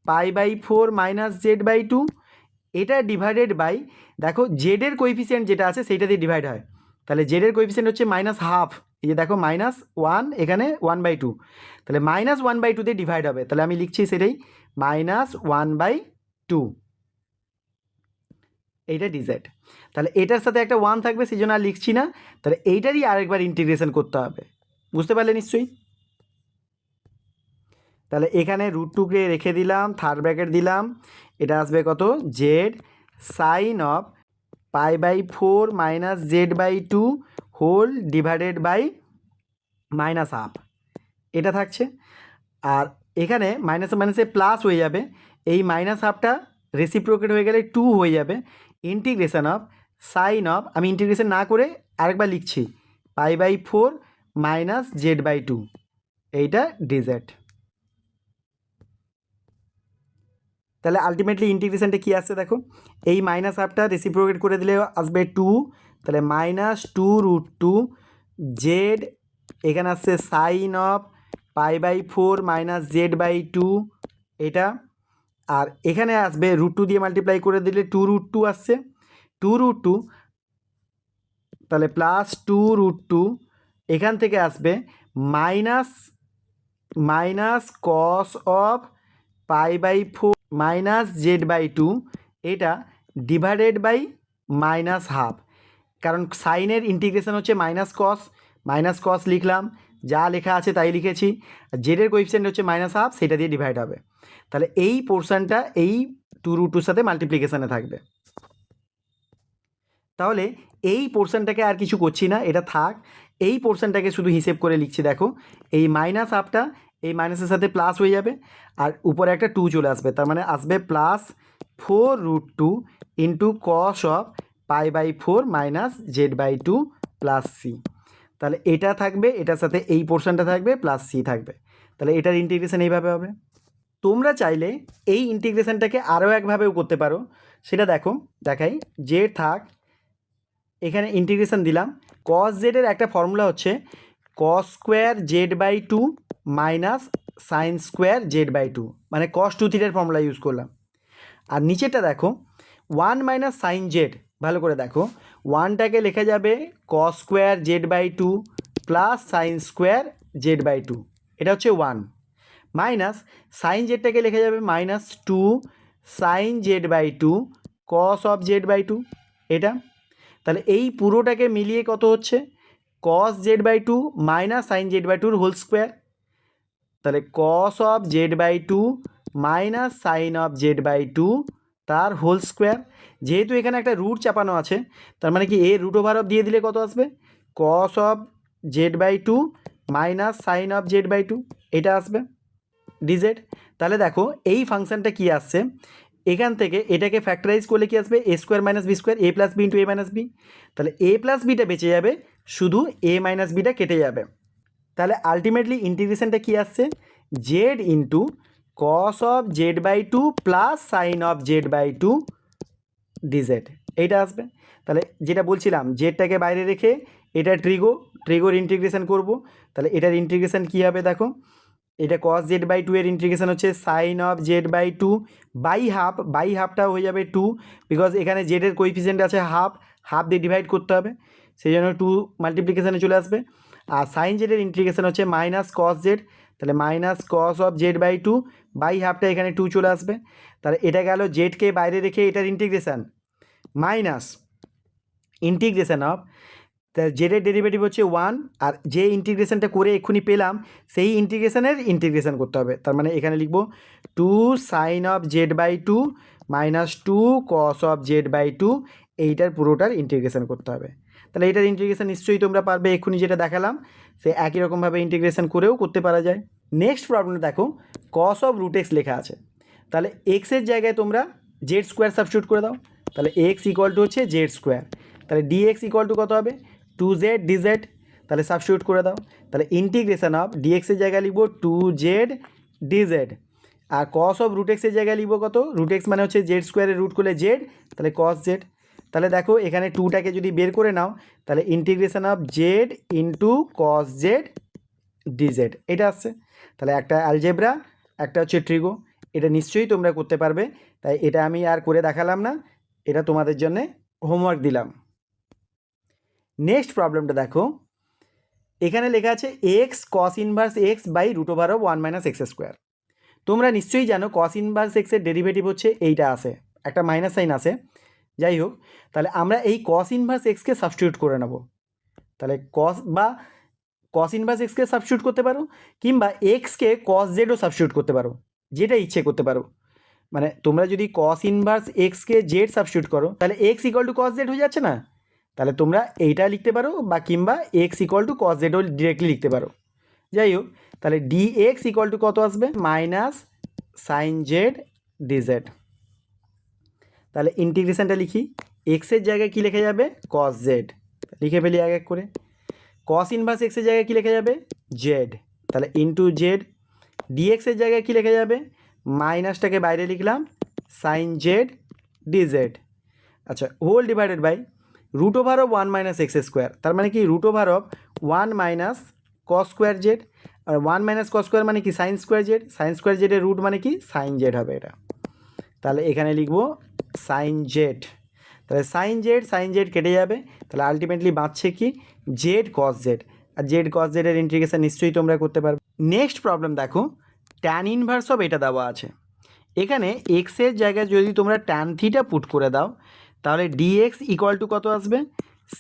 Speaker 1: pi by four minus z by two, এটা ডিভাইডেড বাই দেখো জেডের কোএফিসিয়েন্ট যেটা আছে সেইটা দিয়ে ডিভাইড হয়, তাহলে জেডের কোএফিসিয়েন্ট হচ্ছে মাইনাস হাফ, এই যে দেখো মাইনাস ওয়ান, এখানে ওয়ান বাই টু, তাহলে মাইনাস ওয়ান বাই টু দিয়ে ডিভাইড হবে, তাহলে আমি লিখছি সেটাই মাইনাস ওয়ান বাই টু, এইটা ডিজেড। তাহলে এটার সাথে একটা ওয়ান থাকবে সেই জন্য আর লিখছি না, তাহলে এইটারই আরেকবার ইন্টিগ্রেশন করতে হবে। বুঝতে পারলে নিশ্চয়ই? তাহলে এখানে রুট টুকে রেখে দিলাম, থার্ড ব্র্যাকেট দিলাম, এটা আসবে কত z sine of pi by four minus z by two whole divided by minus half, এটা থাকছে। আর এখানে মাইনাসে মাইনাসে প্লাস হয়ে যাবে, এই মাইনাস হাফটা রেসিপ্রোকেট হয়ে গেলে টু হয়ে যাবে, ইন্টিগ্রেশন অফ সাইন অফ, আমি ইন্টিগ্রেশন না করে আরেকবার লিখছি pi by four minus z by two, এইটা ডিজেড। তাহলে আলটিমেটলি ইন্টিগ্রেশনটা কী আসছে দেখো, এই মাইনাস হাফটা রেসিপ্রোকেট করে দিলে আসবে টু, তাহলে minus two root two z, এখানে আসছে sine of pi by four minus z by two, এটা, আর এখানে আসবে রুট টু দিয়ে মাল্টিপ্লাই করে দিলে টু রুট টু আসছে, টু রুট টু, তাহলে প্লাস টু রুট টু, এখান থেকে আসবে minus minus cos of pi by four minus z by two, এটা ডিভাইডেড বাই মাইনাস হাফ, কারণ সাইনের ইন্টিগ্রেশন হচ্ছে মাইনাস কস লিখলাম, যা লেখা আছে তাই লিখেছি, আর জেডের কোএফিসিয়েন্ট হচ্ছে মাইনাস হাফ, সেটা দিয়ে ডিভাইড হবে, তাহলে এই পোর্শনটা এই টু রুট টুর সাথে মাল্টিপ্লিকেশানে থাকবে। তাহলে এই পোর্শনটাকে আর কিছু করছি না, এটা থাক, এই পোর্শনটাকে শুধু হিসেব করে লিখছি দেখো, এই মাইনাস হাফটা এই মাইনাসের সাথে প্লাস হয়ে যাবে, আর উপরে একটা টু চলে আসবে, তার মানে আসবে plus four root two into cos of pi by four minus z by two plus c, তাহলে এটা থাকবে, এটার সাথে এই পোর্শনটা থাকবে প্লাস সি থাকবে, তাহলে এটার ইন্টিগ্রেশন এইভাবে হবে। তোমরা চাইলে এই ইন্টিগ্রেশনটাকে আরও একভাবেও করতে পারো, সেটা দেখো দেখাই, জেড থাক, এখানে ইন্টিগ্রেশন দিলাম, কস জেডের একটা ফর্মুলা হচ্ছে cos square z by two minus sine square z by two, মানে কস টু থিটার ফর্মুলা ইউজ করলাম, আর নিচেটা দেখো ওয়ান মাইনাস সাইন জেড, ভালো করে দেখো ওয়ানটাকে লেখা যাবে cos square z by two plus sine square z by two, এটা হচ্ছে ওয়ান, মাইনাস সাইন জেডটাকে লেখা যাবে minus two sine z by two cos of z by two, এটা, তাহলে এই পুরোটাকে মিলিয়ে কত হচ্ছে cos z by two minus sine z by টুর হোল স্কোয়ার, তাহলে cos of z by two minus sine of z by two তার হোল স্কোয়ার, যেহেতু এখানে একটা রুট চাপানো আছে তার মানে কি এ রুট ওভার অফ দিয়ে দিলে কত আসবে cos of z by two minus sine of z by two, এটা আসবে ডিজেড। তাহলে দেখো এই ফাংশানটা কি আসছে, এখান থেকে এটাকে ফ্যাক্টরাইজ করলে কি আসবে এ স্কোয়ার মাইনাস বি স্কোয়ার এ প্লাস বি ইন্টু এ মাইনাস বি। তাহলে এ প্লাস বিটা বেঁচে যাবে, শুধু এ মাইনাস বিটা কেটে যাবে। তাহলে আলটিমেটলি ইন্টিগ্রেশনটা কী আসছে, z into cos of z by two plus sine of z by two dz, এইটা আসবে। তাহলে যেটা বলছিলাম জেডটাকে বাইরে রেখে এটা ট্রিগোর ইন্টিগ্রেশন করব। তাহলে এটার ইন্টিগ্রেশন কী হবে দেখো, এটা কস জেড বাই টু এর ইন্টিগ্রেশন হচ্ছে sine of z by two by হাফটা হয়ে যাবে টু, বিকজ এখানে জেডের কোইফিসিয়েন্ট আছে হাফ দিয়ে ডিভাইড করতে হবে, সেই জন্য টু মাল্টিপ্লিকেশানে চলে আসবে। আর সাইন জেডের ইন্টিগ্রেশন হচ্ছে মাইনাস কস জেড, তাহলে minus cos of z by two by হাফটা এখানে টু চলে আসবে। তাহলে এটা গেল জেডকে বাইরে রেখে এটার ইন্টিগ্রেশান মাইনাস ইন্টিগ্রেশান অফ জেডের ডেরিভেটিভ হচ্ছে ওয়ান, আর যে ইন্টিগ্রেশনটা করে এক্ষুনি পেলাম সেই ইন্টিগ্রেশনের ইন্টিগ্রেশন করতে হবে। তার মানে এখানে লিখব two sine of z by two minus two cos of z by two, এইটার পুরোটার ইন্টিগ্রেশন করতে হবে। তাহলে এইটার ইন্টিগ্রেশন নিশ্চয়ই তোমরা পারবে, এক্ষুনি যেটা দেখালাম সে একই রকমভাবে ইন্টিগ্রেশন করেও করতে পারা যায়। নেক্সট প্রবলেমে দেখো কস অফ রুট এক্স লেখা আছে, তাহলে এক্সের জায়গায় তোমরা জেড স্কোয়ার সাবস্টিটিউট করে দাও। তাহলে এক্স ইকুয়াল টু হচ্ছে জেড স্কোয়ার, তাহলে ডিএক্স ইকুয়াল টু কত হবে টু জেড ডিজেড, তাহলে সাবস্টিটিউট করে দাও। তাহলে ইন্টিগ্রেশন অফ ডিএক্সের জায়গায় লিখব টু জেড ডিজেড, আর কস অফ রুট এক্সের জায়গায় লিখব কত, রুট এক্স মানে হচ্ছে জেড স্কোয়ারের রুট করলে জেড, তাহলে কস জেড। তাহলে দেখো এখানে টুটাকে যদি বের করে নাও তাহলে integration of Z into cos Z DZ এটা আসছে। তাহলে একটা অ্যালজেব্রা, একটা হচ্ছে ট্রিগো, এটা নিশ্চয়ই তোমরা করতে পারবে, তাই এটা আমি আর করে দেখালাম না, এটা তোমাদের জন্যে হোমওয়ার্ক দিলাম। নেক্সট প্রবলেমটা দেখো, এখানে লেখা আছে x cos inverse x by root over of one minus x square. তোমরা নিশ্চয়ই জানো কস ইনভার্স এক্সের ডেরিভেটিভ হচ্ছে এইটা আসে, একটা মাইনাস সাইন আসে, যাই হোক। তাহলে আমরা এই কস ইনভার্স এক্সকে সাবস্টিটিউট করে নেব। তাহলে কস ইনভার্স এক্সকে সাবস্টিটিউট করতে পারো, কিংবা এক্সকে কস জেডও সাবস্টিটিউট করতে পারো, যেটা ইচ্ছে করতে পারো। মানে তোমরা যদি কস ইনভার্স এক্সকে জেড সাবস্টিটিউট করো তাহলে x equal to cos z হয়ে যাচ্ছে না, তাহলে তোমরা এইটা লিখতে পারো, বা কিংবা এক্স ইকুয়াল টু কস জেডও ডিরেক্টলি লিখতে পারো। যাই হোক, তাহলে ডি এক্স ইকুয়াল টু কত আসবে মাইনাস সাইন জেড ডিজেড। তাহলে ইন্টিগ্রেশনটা লিখি, এক্সের জায়গায় কী লেখা যাবে কস জেড, লিখে ফেলি এক এক করে। কস ইনভার্স এক্সের জায়গায় কী লেখা যাবে জেড, তাহলে ইন্টু জেড। ডিএক্সের জায়গায় কী লেখা যাবে, মাইনাসটাকে বাইরে লিখলাম সাইন জেড ডিজেড। আচ্ছা, whole divided by root over of one minus x square, তার মানে কি root over of one minus cos square z, আর ওয়ান মাইনাস কস স্কোয়ার মানে কি sine square z, sine square জেডের রুট মানে কি সাইন জেড হবে এটা। তাহলে এখানে লিখবো সাইন জেড, তাহলে সাইন জেড কেটে যাবে, তাহলে আলটিমেটলি বাঁচছে কি জেড কস জেড, আর জেড কস জেডের ইন্টিগ্রেশন নিশ্চয়ই তোমরা করতে পারবে। নেক্সট প্রবলেম দেখো, ট্যান ইনভার্স অফ এটা দেওয়া আছে, এখানে এক্সের জায়গায় যদি তোমরা ট্যান থিটা পুট করে দাও তাহলে ডিএক্স ইকুয়াল টু কত আসবে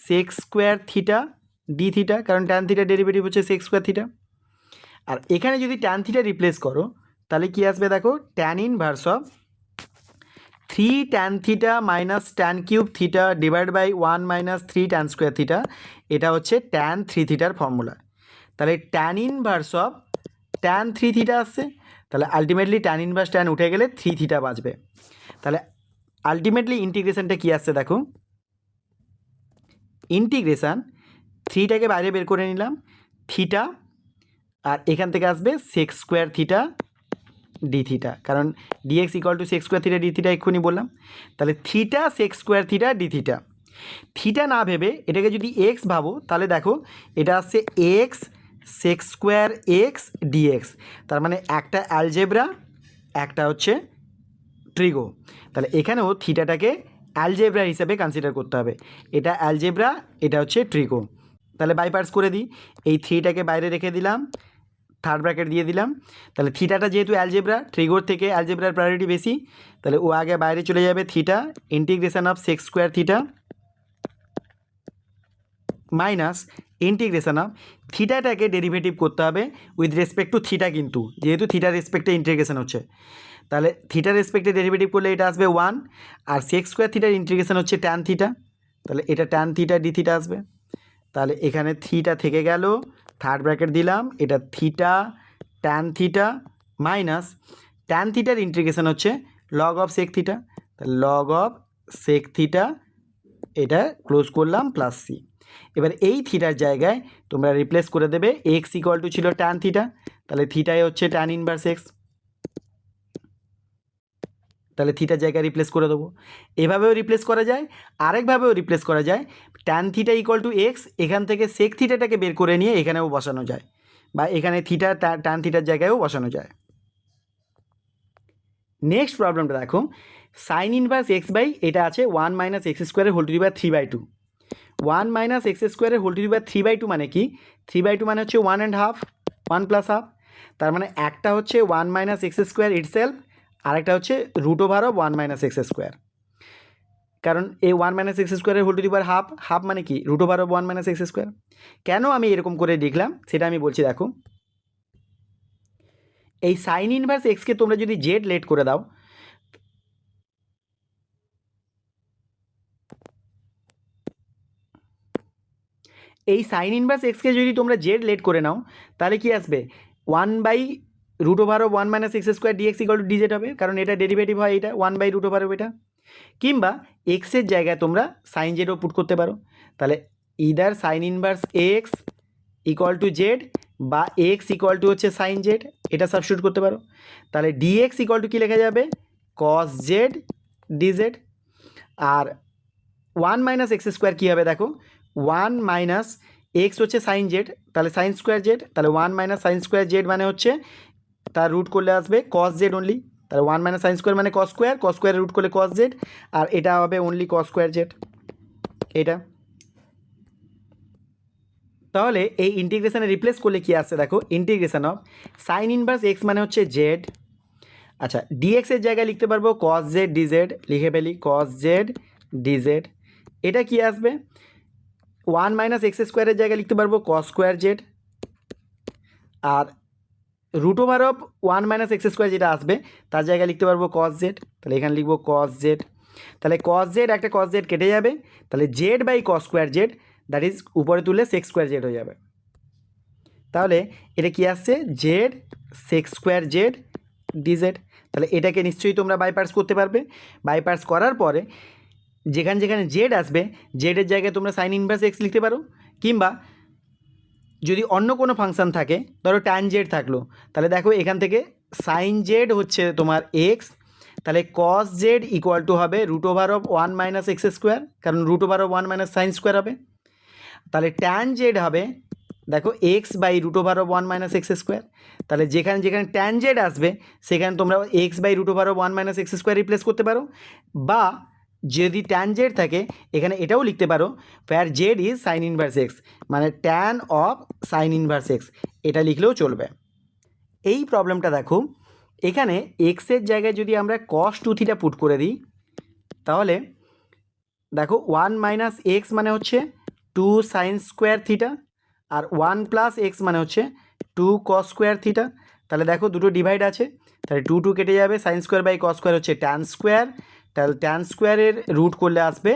Speaker 1: sec square theta d theta, কারণ ট্যান থিটা ডেরিভেটিভ হচ্ছে সেক্স স্কোয়ার থিটা। আর এখানে যদি ট্যান থিটা রিপ্লেস করো তাহলে কি আসবে দেখো, tan inverse of three tan theta minus tan cube theta divide by one minus three tan square theta, এটা হচ্ছে ট্যান থ্রি থিটার ফর্মুলা। তাহলে tan inverse of tan three theta আসছে, তাহলে আলটিমেটলি ট্যান ইনভার্স ট্যান উঠে গেলে থ্রি থিটা বাঁচবে। তাহলে আলটিমেটলি ইন্টিগ্রেশনটা কী আসছে দেখো, ইন্টিগ্রেশান থ্রিটাকে বাইরে বের করে নিলাম থিটা, আর এখান থেকে আসবে sec square theta d theta, কারণ dx equal to sec square theta d theta এক্ষুনি বললাম। তাহলে theta sec square theta d theta, theta না ভেবে এটাকে যদি এক্স ভাবো তাহলে দেখো এটা আসছে x sec square x dx, তার মানে একটা অ্যালজেব্রা একটা হচ্ছে ট্রিগো। তাহলে এখানেও থিটাটাকে অ্যালজেব্রা হিসেবে কনসিডার করতে হবে, এটা অ্যালজেব্রা এটা হচ্ছে ট্রিগো। তাহলে বাই পার্টস করে দিই, এই থ্রিটাকে বাইরে রেখে দিলাম, থার্ড ব্র্যাকেট দিয়ে দিলাম। তাহলে থিটাটা যেহেতু অ্যালজেব্রা, ট্রিগোর থেকে অ্যালজেব্রার প্রায়োরিটি বেশি, তাহলে ও আগে বাইরে চলে যাবে theta integration of sec square theta minus integration of থিটাটাকে ডেরিভেটিভ করতে হবে উইথ রেসপেক্ট টু থিটা, কিন্তু যেহেতু থিটার রেসপেক্টে ইন্টিগ্রেশন হচ্ছে, তাহলে থিটার রেসপেক্টে ডেরিভেটিভ করলে এটা আসবে ওয়ান, আর সেক্স স্কোয়ার থিটার ইন্টিগ্রেশন হচ্ছে ট্যান থিটা, তাহলে এটা ট্যান থিটা ডি থিটা আসবে। তাহলে এখানে থিটা থেকে গেল, থার্ড ব্র্যাকেট দিলাম, এটা theta tan theta minus tan থিটার ইন্টিগ্রেশন হচ্ছে লগ অফ সেক থিটা, তাহলে লগ অফ সেক থিটা, এটা ক্লোজ করলাম প্লাস সি। এবার এই থিটার জায়গায় তোমরা রিপ্লেস করে দেবে এক্স ইকুয়াল টু ছিল ট্যান থিটা, তাহলে থিটাই হচ্ছে ট্যান ইনভার্স এক্স, তাহলে থিটার জায়গায় রিপ্লেস করে দেবো। এভাবেও রিপ্লেস করা যায়, আরেকভাবেও রিপ্লেস করা যায়, tan theta equal two x, এখান থেকে সেক থিটাটাকে বের করে নিয়ে এখানেও বসানো যায়, বা এখানে থিটা ট্যান থিটার জায়গায়ও বসানো যায়। নেক্সট প্রবলেমটা দেখো, সাইন ইনভার্স এক্স বাই এটা আছে 1 মাইনাস এক্স স্কোয়ারের whole to the power 3/2। 1 minus x স্কোয়ারের হোল টু দি পাওয়ার 3/2 মানে কি? 3/2 মানে হচ্ছে 1.5, 1 প্লাস হাফ। তার মানে একটা হচ্ছে 1 মাইনাস এক্স স্কোয়ার ইটসেলফ, আরেকটা হচ্ছে root over of 1 minus x square. কারণ এই 1 মাইনাস এক্স স্কোয়ারের whole to the power half, half মানে কি? Root over of 1 minus x square. কেন আমি এরকম করে লিখলাম সেটা আমি বলছি দেখো। এই সাইন ইনভার্স এক্সকে তোমরা যদি জেড লেট করে দাও, এই সাইন ইনভার্স এক্সকে যদি তোমরা জেড লেট করে নাও, তাহলে কি আসবে? 1/√1 minus x square dx equal to dz হবে, কারণ এটা ডেরিভেটিভ হয়, এটা 1/√, এটা। কিংবা এক্সের জায়গায় তোমরা সাইন জেডও পুট করতে পারো, তাহলে either sign inverse x equal to Z, বা এক্স ইকুয়াল টু হচ্ছে সাইন জেড, এটা সাবস্টিটিউট করতে পারো। তাহলে ডিএক্স ইকুয়াল টু কী লেখা যাবে? কস জেড ডিজেড। আর 1 মাইনাস এক্স স্কোয়ার কী হবে দেখো, 1 মাইনাস এক্স হচ্ছে সাইন জেড, তাহলে সাইন স্কোয়ার জেড, তাহলে 1 মাইনাস সাইন স্কোয়ার জেড মানে হচ্ছে তার রুট করলে আসবে কস জেড অনলি, তাহলে 1 মাইনাস সাইন স্কোয়ার মানে কস স্কোয়ার, কস স্কোয়ারের রুট করলে কস জেড, আর এটা হবে অনলি কস স্কোয়ার জেড, এটা। তাহলে এই ইন্টিগ্রেশনে রিপ্লেস করলে কি আসছে দেখো, integration of sine inverse x মানে হচ্ছে জেড। আচ্ছা, ডিএক্সের জায়গায় লিখতে পারবো কস জেড ডিজেড, লিখে ফেলি কস জেড ডিজেড। এটা কি আসবে? 1 মাইনাস এক্স স্কোয়ারের জায়গায় লিখতে পারবো কস স্কোয়ার জেড, আর root over of 1 minus x square যেটা আসবে তার জায়গায় লিখতে পারবো কস জেড, তাহলে এখানে লিখবো কস জেড। তাহলে কস জেড একটা কস জেড কেটে যাবে, তাহলে z by cos square z, that is উপরে তুললে সেক্স স্কোয়ার জেড হয়ে যাবে। তাহলে এটা কি আসছে? Z sex square z dz. তাহলে এটাকে নিশ্চয়ই তোমরা বাইপার্স করতে পারবে। বাইপার্স করার পরে যেখানে যেখানে জেড আসবে, জেডের জায়গায় তোমরা সাইন ইনভার্স এক্স লিখতে পারো, কিংবা যদি অন্য কোনো ফাংশান থাকে, ধরো ট্যান জেড থাকলো, তাহলে দেখো এখান থেকে সাইন জেড হচ্ছে তোমার এক্স, তাহলে কস জেড ইকুয়াল টু হবে root over of 1 minus x square, কারণ root over of 1 minus sine square হবে। তাহলে ট্যান জেড হবে দেখো x by root over of 1 minus x square. তাহলে যেখানে যেখানে ট্যান জেড আসবে সেখানে তোমরা x by root over of 1 minus x square replace করতে পারো, বা যদি ট্যান জেড থাকে এখানে এটাও লিখতে পারো ফ্যার z is sine inverse x, মানে tan of sine inverse x, এটা লিখলেও চলবে। এই প্রবলেমটা দেখো, এখানে এক্সের জায়গায় যদি আমরা কস 2 থিটা পুট করে দিই, তাহলে দেখো 1 মাইনাস এক্স মানে হচ্ছে 2 সাইন স্কোয়ার থিটা, আর 1 প্লাস এক্স মানে হচ্ছে 2 কস স্কোয়ার থিটা। তাহলে দেখো দুটো ডিভাইড আছে, তাহলে 2 2 কেটে যাবে, sine square by cos square হচ্ছে ট্যান স্কোয়ার, তাহলে ট্যান স্কোয়ারের রুট করলে আসবে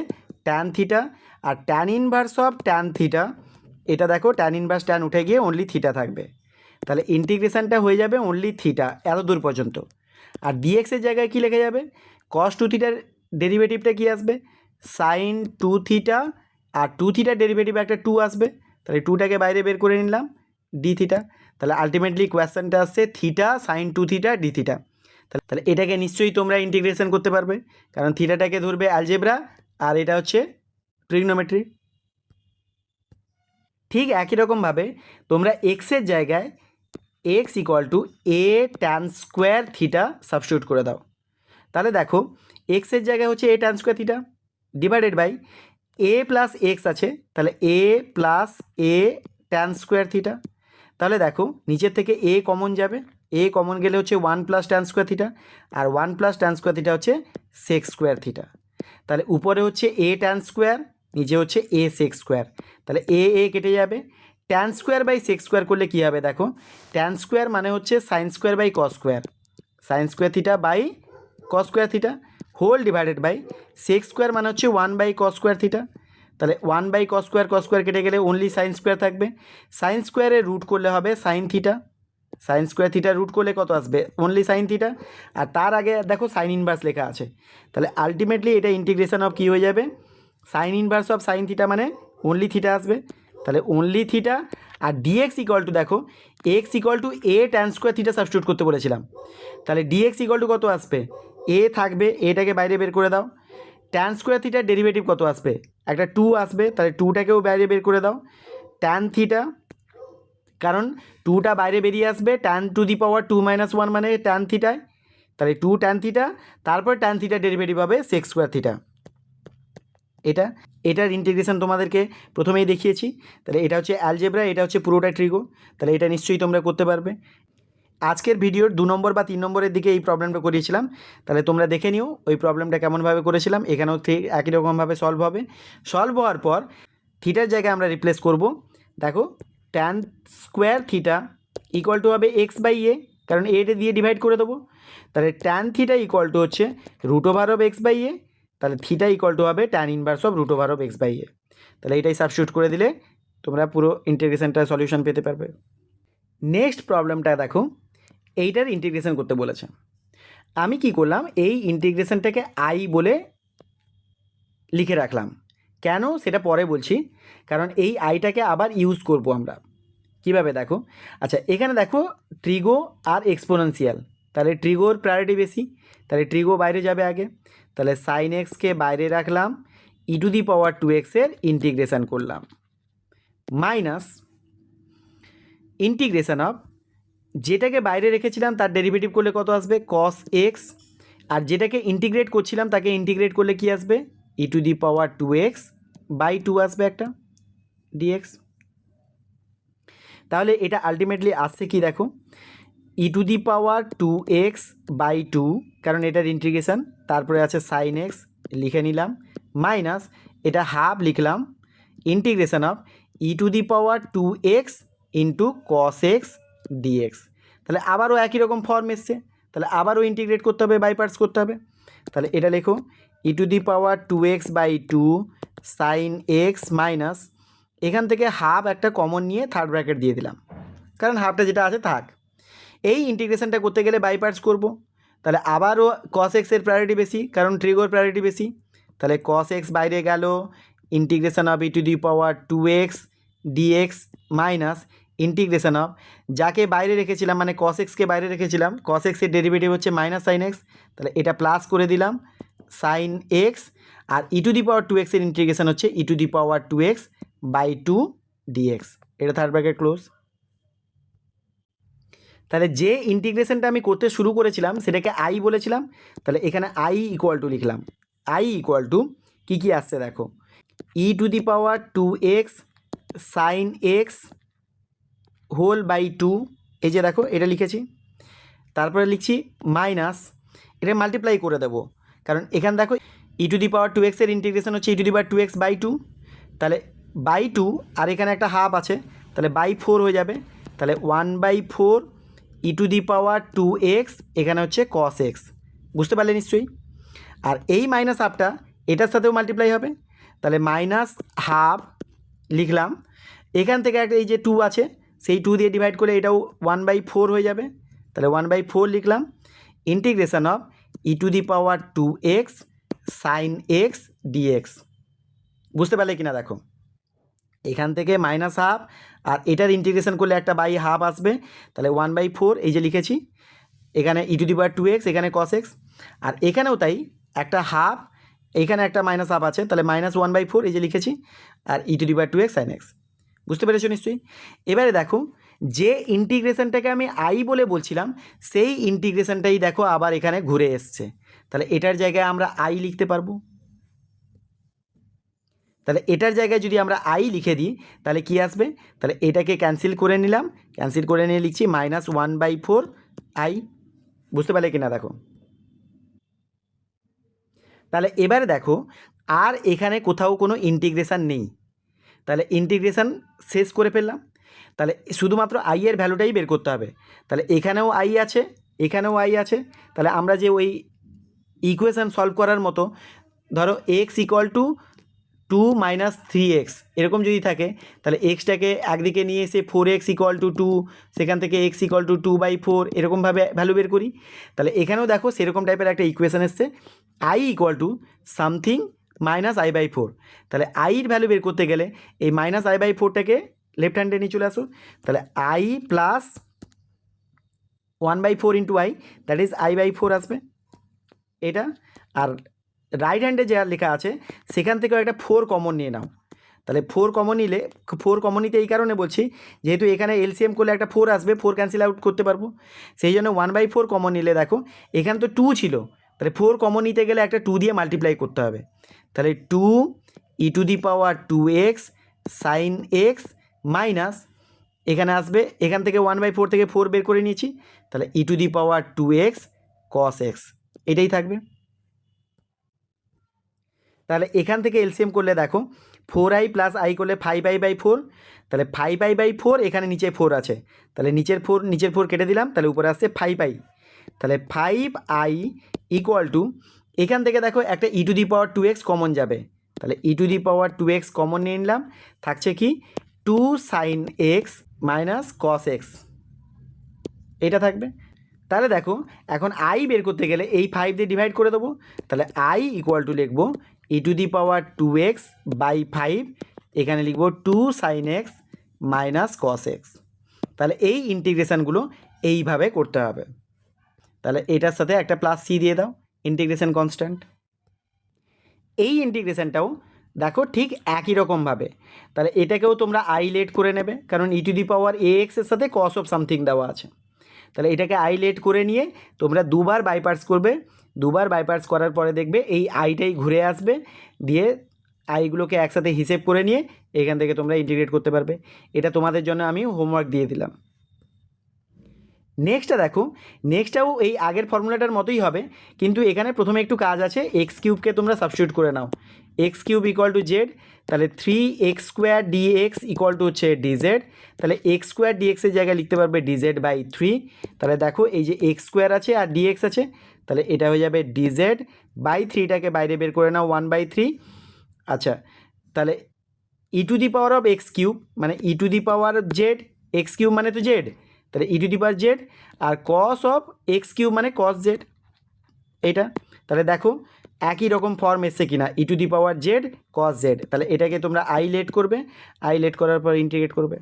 Speaker 1: ট্যান থিটা, আর tan inverse of tan theta, এটা দেখো ট্যান ইনভার্স ট্যান উঠে গিয়ে অনলি থিটা থাকবে, তাহলে ইন্টিগ্রেশনটা হয়ে যাবে অনলি থিটা এত দূর পর্যন্ত। আর ডিএক্সের জায়গায় কী লেখা যাবে? কস 2 থিটার ডেরিভেটিভটা কী আসবে? সাইন 2 থিটা, আর 2 থিটার ডেরিভেটিভ একটা 2 আসবে, তাহলে 2টাকে বাইরে বের করে নিলাম ডি থিটা, তাহলে আলটিমেটলি কোয়েশ্চেনটা আসছে theta sine 2 theta d theta. তাহলে এটাকে নিশ্চয়ই তোমরা ইন্টিগ্রেশন করতে পারবে, কারণ থিটাটাকে ধরবে অ্যালজেব্রা, আর এটা হচ্ছে ট্রিগনোমেট্রি। ঠিক একই রকমভাবে তোমরা এক্সের জায়গায় x equal to a tan square theta substitute করে দাও, তাহলে দেখো এক্সের জায়গায় হচ্ছে a tan square theta divided by a plus x আছে, তাহলে a plus a tan square theta. তাহলে দেখো নিচের থেকে এ কমন যাবে, এ কমন গেলে হচ্ছে 1 প্লাস ট্যান স্কোয়ার থিটা, আর 1 প্লাস ট্যান স্কোয়ার থিটা হচ্ছে সেক্স স্কোয়ার থিটা। তাহলে উপরে হচ্ছে এ ট্যান স্কোয়ার, নিচে হচ্ছে এ সেক্স স্কোয়ার, তাহলে এ কেটে যাবে, tan square by sec square করলে কী হবে দেখো, ট্যান স্কোয়ার মানে হচ্ছে sine square by cos square, sine square theta by cos square theta whole divided by sec square মানে হচ্ছে 1 বাই কস স্কোয়ার থিটা, তাহলে 1 বাই কস স্কোয়ার কেটে গেলে অনলি সাইন স্কোয়ার থাকবে, সাইন স্কোয়ারে রুট করলে হবে sine theta, sine square theta root করলে কত আসবে, অনলি সাইন থিটা। আর তার আগে দেখো সাইন ইনভার্স লেখা আছে, তাহলে আলটিমেটলি এটা ইন্টিগ্রেশন অফ কী হয়ে যাবে, sine inverse of sine theta মানে অনলি থিটা আসবে। তাহলে অনলি থিটা আর ডিএক্স ইকুয়াল টু, দেখো x equal to a tan square theta substitute করতে বলেছিলাম, তাহলে ডিএক্স ইকুয়াল টু কত আসবে, এ থাকবে, এটাকে বাইরে বের করে দাও। ট্যান স্কোয়ার থিটার ডেরিভেটিভ কত আসবে, একটা 2 আসবে, তাহলে 2টাকেও বাইরে বের করে দাও। ট্যান থিটা, কারণ 2টা বাইরে বেরিয়ে আসবে, ট্যান টু দি পাওয়ার 2 - 1 মানে ট্যান থিটায়, তাহলে 2 ট্যান থিটা, তারপর ট্যান থিটার ডেরিভেটিভ হবে সেক স্কোয়ার থিটা। এটার ইন্টিগ্রেশন তোমাদেরকে প্রথমেই দেখিয়েছি। তাহলে এটা হচ্ছে অ্যালজেব্রা, এটা হচ্ছে পুরোটা ট্রিগো, তাহলে এটা নিশ্চয়ই তোমরা করতে পারবে। আজকের ভিডিওর 2 নম্বর বা 3 নম্বরের দিকে এই প্রবলেমটা করিয়েছিলাম, তাহলে তোমরা দেখে নিও ওই প্রবলেমটা কেমনভাবে করেছিলাম। এখানেও ঠিক একই রকমভাবে সলভ হবে। সলভ হওয়ার পর থিটার জায়গায় আমরা রিপ্লেস করব। দেখো tan square theta equal to হবে এক্স বাই এ, কারণ এটা দিয়ে ডিভাইড করে দেবো। তাহলে ট্যান থিটা ইকুয়াল টু হচ্ছে root over of x by a, তাহলে থিটা ইকুয়াল টু হবে tan inverse of root over of x by a. তাহলে এটাই সাবস্টিটিউট করে দিলে তোমরা পুরো ইন্টিগ্রেশনটা সলিউশন পেতে পারবে। নেক্সট প্রবলেমটা দেখো, এইটার ইন্টিগ্রেশন করতে বলেছে। আমি কি করলাম, এই ইন্টিগ্রেশনটাকে আই বলে লিখে রাখলাম। কেন সেটা পরে বলছি, কারণ এই আইটাকে আবার ইউজ করব আমরা। কিভাবে দেখো, আচ্ছা এখানে দেখো ট্রিগো আর এক্সপোনেনশিয়াল, তাহলে ট্রিগোর প্রায়োরিটি বেশি, তাহলে ট্রিগো বাইরে যাবে আগে, তাহলে সাইন এক্সকে বাইরে রাখলাম, ই টু দি পাওয়ার 2x-এর ইন্টিগ্রেশন করলাম, মাইনাস ইন্টিগ্রেশন অফ, যেটাকে বাইরে রেখেছিলাম তার ডেরিভেটিভ করলে কত আসবে, কস এক্স, আর যেটাকে ইন্টিগ্রেট করছিলাম তাকে ইন্টিগ্রেট করলে কি আসবে, ই to the power 2x by 2 আসবে একটা ডিএক্স। তাহলে এটা আলটিমেটলি আসছে কি দেখো, e to the power 2x by 2, কারণ এটার ইন্টিগ্রেশন, তারপরে আছে সাইন এক্স লিখে নিলাম, মাইনাস এটা হাফ লিখলাম, integration of e to the power 2x into cos x dx. তাহলে আবারও একই রকম ফর্ম এসছে, তাহলে আবারও ইন্টিগ্রেট করতে হবে, বাই পার্টস করতে হবে। তাহলে এটা লেখো e to the power 2x by 2 sine x minus, এখান থেকে হাফ একটা কমন নিয়ে থার্ড ব্র্যাকেট দিয়ে দিলাম, কারণ হাফটা যেটা আছে থাক। এই ইন্টিগ্রেশনটা করতে গেলে বাই পার্টস করবো, তাহলে আবারও কস এক্সের প্রায়োরিটি বেশি, কারণ ট্রিগোর প্রায়োরিটি বেশি, তাহলে কস এক্স বাইরে গেল, integration of e to the power 2x dx minus integration of, যাকে বাইরে রেখেছিলাম মানে কস এক্সকে বাইরে রেখেছিলাম, কস এক্সের ডেরিভেটিভ হচ্ছে মাইনাস সাইন এক্স, তাহলে এটা প্লাস করে দিলাম সাইন এক্স, আর ই টু দি পাওয়ার 2x-এর ইন্টিগ্রেশন হচ্ছে e to the power 2x by 2 dx, এটা থার্ড ব্র্যাকেট ক্লোজ। তাহলে যে ইন্টিগ্রেশনটা আমি করতে শুরু করেছিলাম সেটাকে আই বলেছিলাম, তাহলে এখানে আই ইকুয়াল টু লিখলাম, আই ইকুয়াল টু কী কী আসছে দেখো, e to the power 2x sine x whole by 2, এই যে দেখো এটা লিখেছি, তারপরে লিখছি মাইনাস, এটা মাল্টিপ্লাই করে দেবো, কারণ এখানে দেখো ই টু দি পাওয়ার 2x-এর ইন্টিগ্রেশন হচ্ছে e to the power 2x by 2, তাহলে বাই 2 আর এখানে একটা হাফ আছে, তাহলে বাই 4 হয়ে যাবে, তাহলে 1/4 ই টু দি পাওয়ার 2x, এখানে হচ্ছে কস এক্স, বুঝতে পারলে নিশ্চয়ই। আর এই মাইনাস হাফটা এটার সাথেও মাল্টিপ্লাই হবে, তাহলে মাইনাস হাফ লিখলাম, এখান থেকে একটা এই যে 2 আছে সেই 2 দিয়ে ডিভাইড করলে এটাও 1/4 হয়ে যাবে, তাহলে 1/4 লিখলাম, integration of e to the power 2x sine x dx, বুঝতে পারলে কিনা দেখো, এখান থেকে মাইনাস হাফ আর এটার ইন্টিগ্রেশন করলে একটা বাই হাফ আসবে, তাহলে 1/4 এই যে লিখেছি, এখানে ই টু দি পাওয়ার 2x, এখানে কস এক্স, আর এখানেও তাই একটা হাফ, এইখানে একটা মাইনাস হাফ আছে, তাহলে মাইনাস 1/4 এই যে লিখেছি, আর e to the power 2x sine x, বুঝতে পেরেছো নিশ্চয়ই। এবারে দেখো যে ইন্টিগ্রেশনটাকে আমি আই বলে বলছিলাম সেই ইন্টিগ্রেশনটাই দেখো আবার এখানে ঘুরে এসছে, তাহলে এটার জায়গায় আমরা আই লিখতে পারবো, তাহলে এটার জায়গায় যদি আমরা আই লিখে দিই তাহলে কি আসবে, তাহলে এটাকে ক্যান্সেল করে নিলাম, ক্যান্সেল করে নিয়ে লিখছি মাইনাস 1/4 আই, বুঝতে পারলে কিনা দেখো। তাহলে এবারে দেখো আর এখানে কোথাও কোনো ইন্টিগ্রেশান নেই, তাহলে ইন্টিগ্রেশান শেষ করে ফেললাম, তাহলে শুধুমাত্র আই এর ভ্যালুটাই বের করতে হবে, তাহলে এখানেও আই আছে, এখানেও আই আছে, তাহলে আমরা যে ওই ইকুয়েশান সলভ করার মতো, ধরো x equal to two minus three x এরকম যদি থাকে তাহলে এক্সটাকে একদিকে নিয়ে এসে 4x ইকুয়াল টু 2, সেখান থেকে x ইকুয়াল টু 2/4 এরকমভাবে ভ্যালু বের করি। তাহলে এখানেও দেখো সেরকম টাইপের একটা ইকুয়েশান এসছে, i equal to something minus i/4। তাহলে আইয়ের ভ্যালু বের করতে গেলে এই মাইনাস i/4টাকে লেফট হ্যান্ডে নিয়ে চলে আসো, তাহলে i plus 1/4 into i, that is i/4 আসবে এটা। আর রাইট হ্যান্ডে যা লেখা আছে সেখান থেকেও একটা 4 কমন নিয়ে নাও। তাহলে 4 কমন নিলে, 4 কমন নিতে এই কারণে বলছি যেহেতু এখানে এলসিএম করলে একটা 4 আসবে, 4 ক্যান্সেল আউট করতে পারবো, সেই জন্য 1/4 কমন নিলে দেখো এখানে তো 2 ছিল, তাহলে 4 কমন নিতে গেলে একটা 2 দিয়ে মাল্টিপ্লাই করতে হবে। তাহলে 2 e⁻² 2x sin x minus এখানে আসবে, এখান থেকে 1/4 থেকে 4 বের করে নিয়েছি, তাহলে e⁻² 2x cos x এটাই থাকবে। তাহলে এখান থেকে এলসিএম করলে দেখো 4i প্লাস i করলে 5i/4, তাহলে 5i/4 এখানে নিচে 4 আছে, তাহলে নিচের 4 কেটে দিলাম, তাহলে উপরে আসছে 5i। তাহলে 5i ইকুয়াল টু এখান থেকে দেখো একটা e⁻²x কমন যাবে, তাহলে e⁻²x কমন নিয়ে নিলাম, থাকছে কি 2 sin x minus cos x এটা থাকবে। তাহলে দেখো এখন i বের করতে গেলে এই 5 দিয়ে ডিভাইড করে দেবো, তাহলে i ইকুয়াল টু লিখবো e⁻²x বাই 5, এখানে লিখবো 2 sin x minus cos x। তাহলে এই ইন্টিগ্রেশানগুলো এইভাবে করতে হবে। তাহলে এটার সাথে একটা প্লাস সি দিয়ে দাও, ইন্টিগ্রেশন কনস্ট্যান্ট। এই ইন্টিগ্রেশানটাও দেখো ঠিক একই রকমভাবে, তাহলে এটাকেও তোমরা i লেট করে নেবে, কারণ e⁻ax এর সাথে cos অফ সামথিং দেওয়া আছে। তাহলে এটাকে i লেট করে নিয়ে তোমরা দুবার বাইপার্টস করবে, দুবার বাইপার্টস করার পরে দেখবে এই আইটাই ঘুরে আসবে, দিয়ে আইগুলোকে একসাথে হিসেব করে নিয়ে এখান থেকে তোমরা ইন্টিগ্রেট করতে পারবে। এটা তোমাদের জন্য আমি হোমওয়ার্ক দিয়ে দিলাম। নেক্সটটা দেখো, নেক্সটটাও এই আগের ফর্মুলাটার মতোই হবে, কিন্তু এখানে প্রথমে একটু কাজ আছে, এক্স কিউবকে তোমরা সাবস্টিটিউট করে নাও, x cube equal to z, তাহলে 3x² dx ইকুয়াল টু হচ্ছে ডিজেড, তাহলে x² dx এর জায়গায় লিখতে পারবে dz/3। তাহলে দেখো এই যে x² আছে আর dx আছে, তাহলে এটা হয়ে যাবে dz/3টাকে বাইরে বের করে নাও 1/3। আচ্ছা, তাহলে e⁻x³ মানে e⁻z, x³ মানে তো জেড, তাহলে e⁻z R cos of x³ মানে cos z এটা। তাহলে দেখো একই রকম ফর্ম এসছে কিনা, e⁻z cos z। তাহলে এটাকে তোমরা i লেট করবে, i লেট করার পর ইন্টিগ্রেট করবে।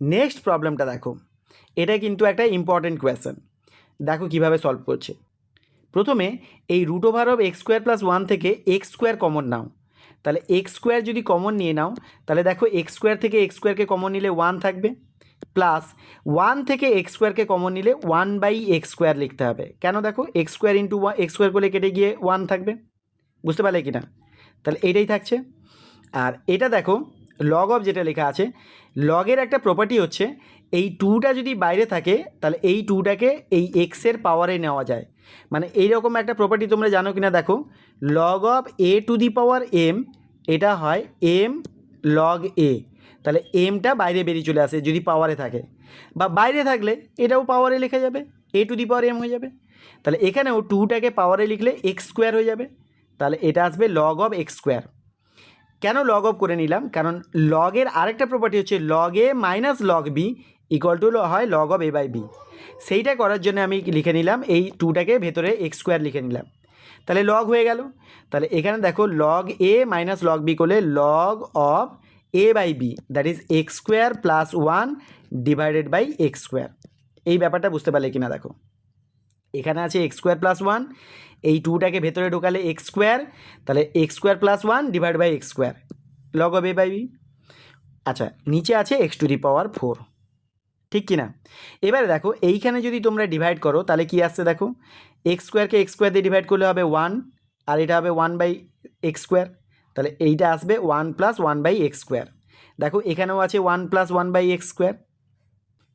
Speaker 1: নেক্সট প্রবলেমটা দেখো, এটা কিন্তু একটা ইম্পর্টেন্ট কোয়েশ্চেন, দেখো কিভাবে সলভ করছে। প্রথমে এই √x² + 1 থেকে x² কমন নাও, তাহলে x² যদি কমন নিয়ে নাও তাহলে দেখো x² থেকে x²কে কমন নিলে 1 থাকবে, প্লাস 1 থেকে x²কে কমন নিলে 1/x² লিখতে হবে। কেন দেখো x² ইন্টু x² করলে কেটে গিয়ে 1 থাকবে, বুঝতে পারলে কি না? তাহলে এইটাই থাকছে। আর এটা দেখো লগ অফ যেটা লেখা আছে, লগের একটা প্রপার্টি হচ্ছে এই 2টা যদি বাইরে থাকে তাহলে এই 2টাকে এই এক্সের পাওয়ারে নেওয়া যায়, মানে এইরকম একটা প্রপার্টি তোমরা জানো কিনা দেখো, লগ অফ a⁻m এটা হয় m log a, তাহলে এমটা বাইরে বেরিয়ে চলে আসে যদি পাওয়ারে থাকে, বা বাইরে থাকলে এটাও পাওয়ারে লেখা যাবে, a⁻m হয়ে যাবে। তাহলে এখানেও 2টাকে পাওয়ারে লিখলে x² হয়ে যাবে, তাহলে এটা আসবে লগ অফ x²। কেন লগ অফ করে নিলাম, কারণ লগের আরেকটা প্রপার্টি হচ্ছে log a minus log b equal to হয় log অফ a/b, সেইটা করার জন্য আমি লিখে নিলাম এই 2টাকে ভেতরে x² লিখে নিলাম, তাহলে লগ হয়ে গেল। তাহলে এখানে দেখো log a minus log b করলে log of a/b that is x² + 1 divided by x²। এই ব্যাপারটা বুঝতে পারলে কিনা দেখো, এখানে আছে x² + 1, এই 2টাকে ভেতরে ঢোকালে x², তাহলে x² + 1 divide by x², log of a/b। আচ্ছা, নিচে আছে x⁴, ঠিক কি না? এবারে দেখো এইখানে যদি তোমরা ডিভাইড করো তাহলে কি আসছে দেখো, x²কে x² দিয়ে ডিভাইড করলে হবে 1, আর এটা হবে 1/x², তাহলে এইটা আসবে 1 + 1/x²। দেখো এখানেও আছে 1 + 1/x²।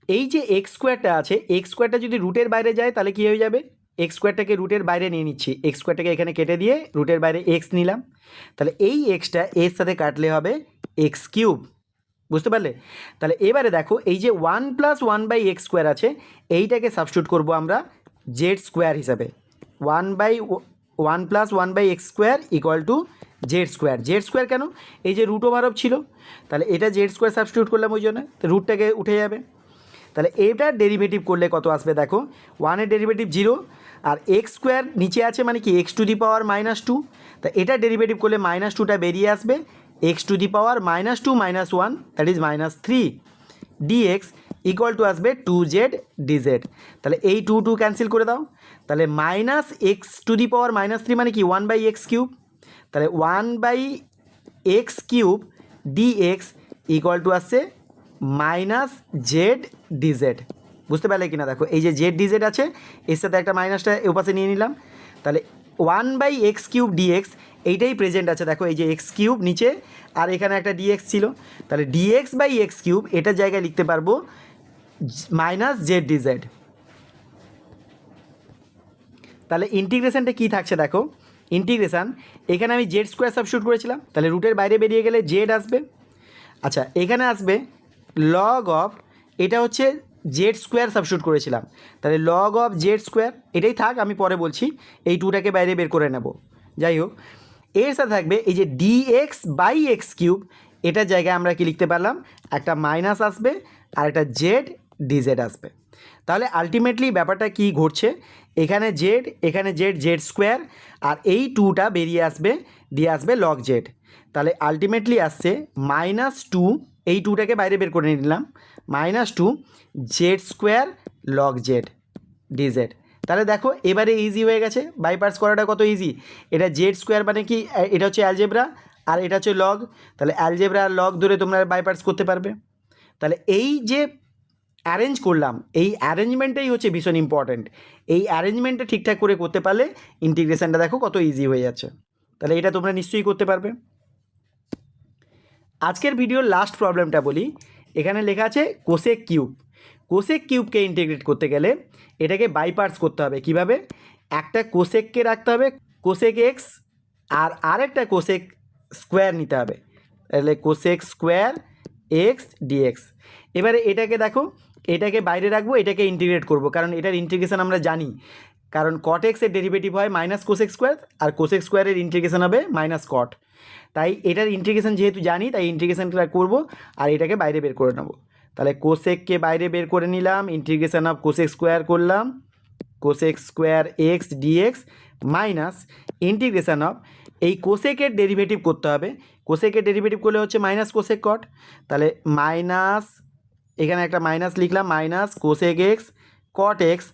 Speaker 1: এই যে x²টা আছে, x²টা যদি রুটের বাইরে যায় তাহলে কি হয়ে যাবে, x²টাকে রুটের বাইরে নিয়ে নিচ্ছি, x²টাকে এখানে কেটে দিয়ে রুটের বাইরে x নিলাম, তাহলে এই xটা এর সাথে কাটলে হবে x³, বুঝতে পারলে? তাহলে এবারে দেখো এই যে 1 + 1/x² আছে, এইটাকে সাবস্টিটিউট করব আমরা z² হিসাবে, 1 1+1/x² equal to Z square কেন, এই যে রুট ওভার অফ ছিল, তাহলে এটা জেড স্কোয়ার সাবস্টিটিউট করলাম ওই জন্য, তো রুটটাকে উঠে যাবে। তাহলে এটার ডেরিভেটিভ করলে কত আসবে দেখো, 1-এর ডেরিভেটিভ 0, আর x² নিচে আছে মানে কি x⁻², তা এটার ডেরিভেটিভ করলে -2টা বেরিয়ে আসবে, x⁻² -2 - 1 that is -3 dx equal to আসবে 2z dz। তাহলে এই 2 ক্যান্সেল করে দাও, তাহলে -x⁻³ মানে কি 1/x³ তাহলে 1/x³ dx ইকুয়াল টু আসছে -z dz। বুঝতে পারলে কিনা দেখো, এই যে z dz আছে এর সাথে একটা মাইনাসটা এ পাশে নিয়ে নিলাম, তাহলে 1/x³ dx এইটাই প্রেজেন্ট আছে দেখো, এই যে x³ নিচে আর এখানে একটা dx ছিল, তাহলে dx/x³ এটার জায়গায় লিখতে পারবো -z dz। তাহলে ইন্টিগ্রেশনটা কী থাকছে দেখো, ইন্টিগ্রেশান এখানে আমি জেড স্কোয়ার সাবস্টিটিউট করেছিলাম, তাহলে রুটের বাইরে বেরিয়ে গেলে জেড আসবে। আচ্ছা এখানে আসবে লগ অফ, এটা হচ্ছে জেড স্কোয়ার সাবস্টিটিউট করেছিলাম, তাহলে লগ অফ জেড স্কোয়ার এটাই থাক, আমি পরে বলছি, এই 2টাকে বাইরে বের করে নেব। যাই হোক, এর সাথে থাকবে এই যে dx/x³ এটার জায়গায় আমরা কি লিখতে পারলাম, একটা মাইনাস আসবে আর একটা জেড ডিজেড আসবে। তাহলে আলটিমেটলি ব্যাপারটা কি ঘটছে, এখানে জেড এখানে জেড স্কোয়ার, আর এই 2টা বেরিয়ে আসবে, দিয়ে আসবে লগ জেড। তাহলে আলটিমেটলি আসছে -2, এই 2টাকে বাইরে বের করে নিলাম, -2 Z square log Z dz. তাহলে দেখো এবারে ইজি হয়ে গেছে, বাই পার্টস করাটা কত ইজি। এটা জেড স্কোয়ার মানে কি, এটা হচ্ছে অ্যালজেব্রা আর এটা হচ্ছে লগ, তাহলে অ্যালজেব্রা আর লগ ধরে তোমরা বাই পার্টস করতে পারবে। তাহলে এই যে অ্যারেঞ্জ করলাম, এই অ্যারেঞ্জমেন্টটাই হচ্ছে ভীষণ ইম্পর্ট্যান্ট, এই অ্যারেঞ্জমেন্টটা ঠিকঠাক করে করতে পারলে ইন্টিগ্রেশনটা দেখো কত ইজি হয়ে যাচ্ছে। তাহলে এটা তোমরা নিশ্চয়ই করতে পারবে। আজকের ভিডিওর লাস্ট প্রবলেমটা বলি, এখানে লেখা আছে কোসেক কিউব। কোসেক কিউবকে ইন্টিগ্রেট করতে গেলে এটাকে বাই পার্টস করতে হবে। কিভাবে, একটা কোসেককে রাখতে হবে কোসেক এক্স, আর আরেকটা কোসেক স্কোয়ার নিতে হবে, তাহলে কোসেক স্কোয়ার এক্স ডিএক্স। এবারে এটাকে দেখো, এটাকে বাইরে রাখবো, এটাকে ইন্টিগ্রেট করব, কারণ এটার ইন্টিগ্রেশন আমরা জানি, কারণ কট এক্সের ডেরিভেটিভ হয় কোসেক স্কোয়ার, আর কোসেক স্কোয়ারের ইন্টিগ্রেশন হবে কট। তাই এটার ইন্টিগ্রেশন যেহেতু জানি, তাই ইন্টিগ্রেশনটা করব আর এটাকে বাইরে বের করে নেব। তাহলে কোসেককে বাইরে বের করে নিলাম, ইন্টিগ্রেশন অফ কোসেক স্কোয়ার করলাম, cosec square x dx minus integration of, এই কোসেকের ডেরিভেটিভ করতে হবে, কোসেকের ডেরিভেটিভ করলে হচ্ছে কোসেক কট, তাহলে মাইনাস, এখানে একটা মাইনাস লিখলাম, কোসেক এক্স কট এক্স,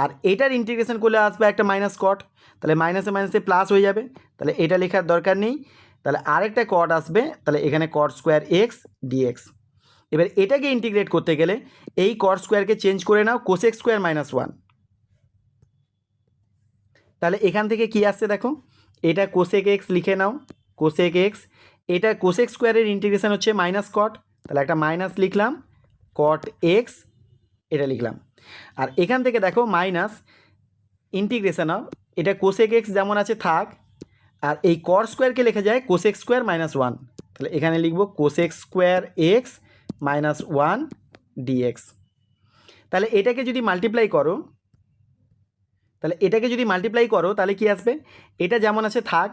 Speaker 1: আর এটার ইন্টিগ্রেশন করলে আসবে একটা কট, তাহলে মাইনাসে প্লাস হয়ে যাবে, তাহলে এটা লেখার দরকার নেই, তাহলে আরেকটা কট আসবে, তাহলে এখানে কট স্কোয়ার এক্স ডিএক্স। এবার এটাকে ইন্টিগ্রেট করতে গেলে এই কট স্কোয়ারকে চেঞ্জ করে নাও কোসেক স্কোয়ার -1, তাহলে এখান থেকে কি আসছে দেখো, এটা কোসেক এক্স লিখে নাও, কোসেক এক্স, এটা কোসেক স্কোয়ারের ইন্টিগ্রেশন হচ্ছে কট, তাহলে একটা মাইনাস লিখলাম, কট এক্স এটা লিখলাম, আর এখান থেকে দেখো মাইনাস ইন্টিগ্রেশন অফ, এটা কোসেক এক্স যেমন আছে থাক, আর এই কট স্কোয়ারকে লেখা যায় কোসেক স্কোয়ার -1, তাহলে এখানে লিখব কোসেক স্কোয়ার এক্স -1 ডিএক্স। তাহলে এটাকে যদি মাল্টিপ্লাই করো, তাহলে কি আসবে, এটা যেমন আছে থাক,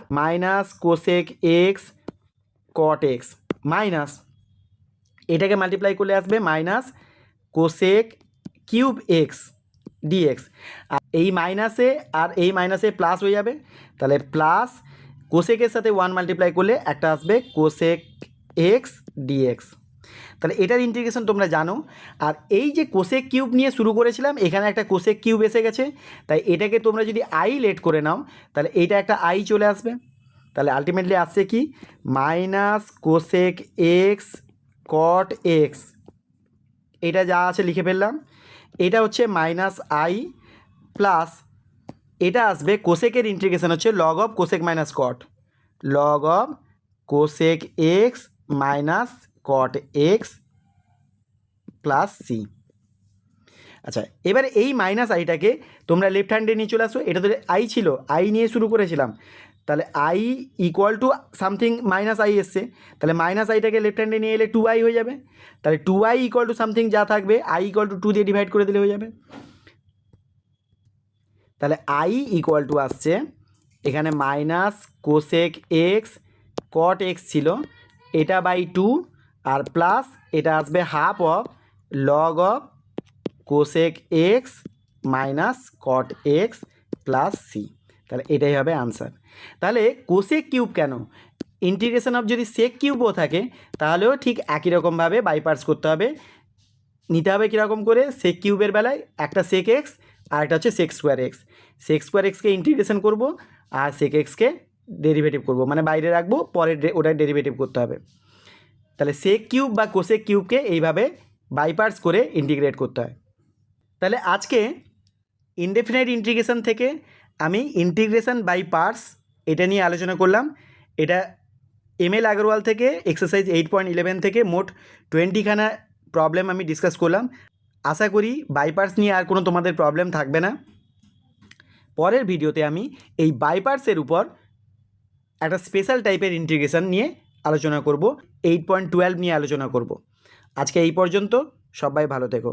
Speaker 1: cosec x cot x minus, এটাকে মাল্টিপ্লাই করলে আসবে কোসেক কিউব এক্স ডিএক্স, আর এই মাইনাসে আর এই মাইনাসে প্লাস হয়ে যাবে, তাহলে প্লাস কোসেকের সাথে 1 মাল্টিপ্লাই করলে একটা আসবে কোসেক এক্স ডিএক্স। তাহলে এটার ইন্টিগ্রেশন তোমরা জানো, আর এই যে কোসেক কিউব নিয়ে শুরু করেছিলাম, এখানে একটা কোসেক কিউব এসে গেছে, তাই এটাকে তোমরা যদি আই লেট করে নাও, তাহলে এইটা একটা আই চলে আসবে, তাহলে আলটিমেটলি আসছে কি কোসেক এক্স কট এক্স, এটা যা আছে লিখে ফেললাম, এটা হচ্ছে -i প্লাস এটা আসবে কোসেকের ইন্টিগ্রেশন হচ্ছে log of cosec cot, log of cosec x cot x plus c. আচ্ছা এবারে এই আইটাকে তোমরা লেফট হ্যান্ডে নিয়ে চলে আসো, এটা তো আই ছিল, আই নিয়ে শুরু করেছিলাম, তাহলে I equal to something -i এসছে, তাহলে আইটাকে লেফট হ্যান্ডে নিয়ে এলে 2i হয়ে যাবে, তাহলে 2i ইকুয়াল টু সামথিং যা থাকবে i ইকুয়াল টু 2 দিয়ে ডিভাইড করে দিলে হয়ে যাবে, তাহলে i ইকুয়াল টু আসছে এখানে minus cosec x cot x ছিল, এটা বাই 2 আর প্লাস এটা আসবে half of log of cosec x minus cot x plus c. তাহলে এটাই হবে আনসার। তাহলে কোসেক কিউব কেন, ইন্টিগ্রেশন অফ যদি সেক কিউবও থাকে তাহলেও ঠিক একই রকমভাবে বাই পার্টস করতে হবে। নিতে হবে কীরকম করে, সেক কিউবের বেলায় একটা সেক এক্স আর একটা হচ্ছে sec square x. Sec square এক্সকে ইন্টিগ্রেশন করব আর সেক এক্সকে ডেরিভেটিভ করব, মানে বাইরে রাখবো, পরে ওটার ডেরিভেটিভ করতে হবে। তাহলে সেক কিউব বা কোসেক কিউবকে এইভাবে বাই পার্টস করে ইন্টিগ্রেট করতে হয়। তাহলে আজকে ইনডেফিনাইট ইন্টিগ্রেশন থেকে আমি ইন্টিগ্রেশন বাই পার্টস এটা নিয়ে আলোচনা করলাম। এটা এমএল আগরওয়াল থেকে এক্সারসাইজ 8.11 থেকে মোট 20খানা প্রবলেম আমি ডিসকাস করলাম। আশা করি বাই পার্টস নিয়ে আর কোনো তোমাদের প্রবলেম থাকবে না। পরের ভিডিওতে আমি এই বাই পার্টসের উপর একটা স্পেশাল টাইপের ইন্টিগ্রেশন নিয়ে আলোচনা করব, 8.12 নিয়ে আলোচনা করব। আজকে এই পর্যন্ত, সবাই ভালো থেকো।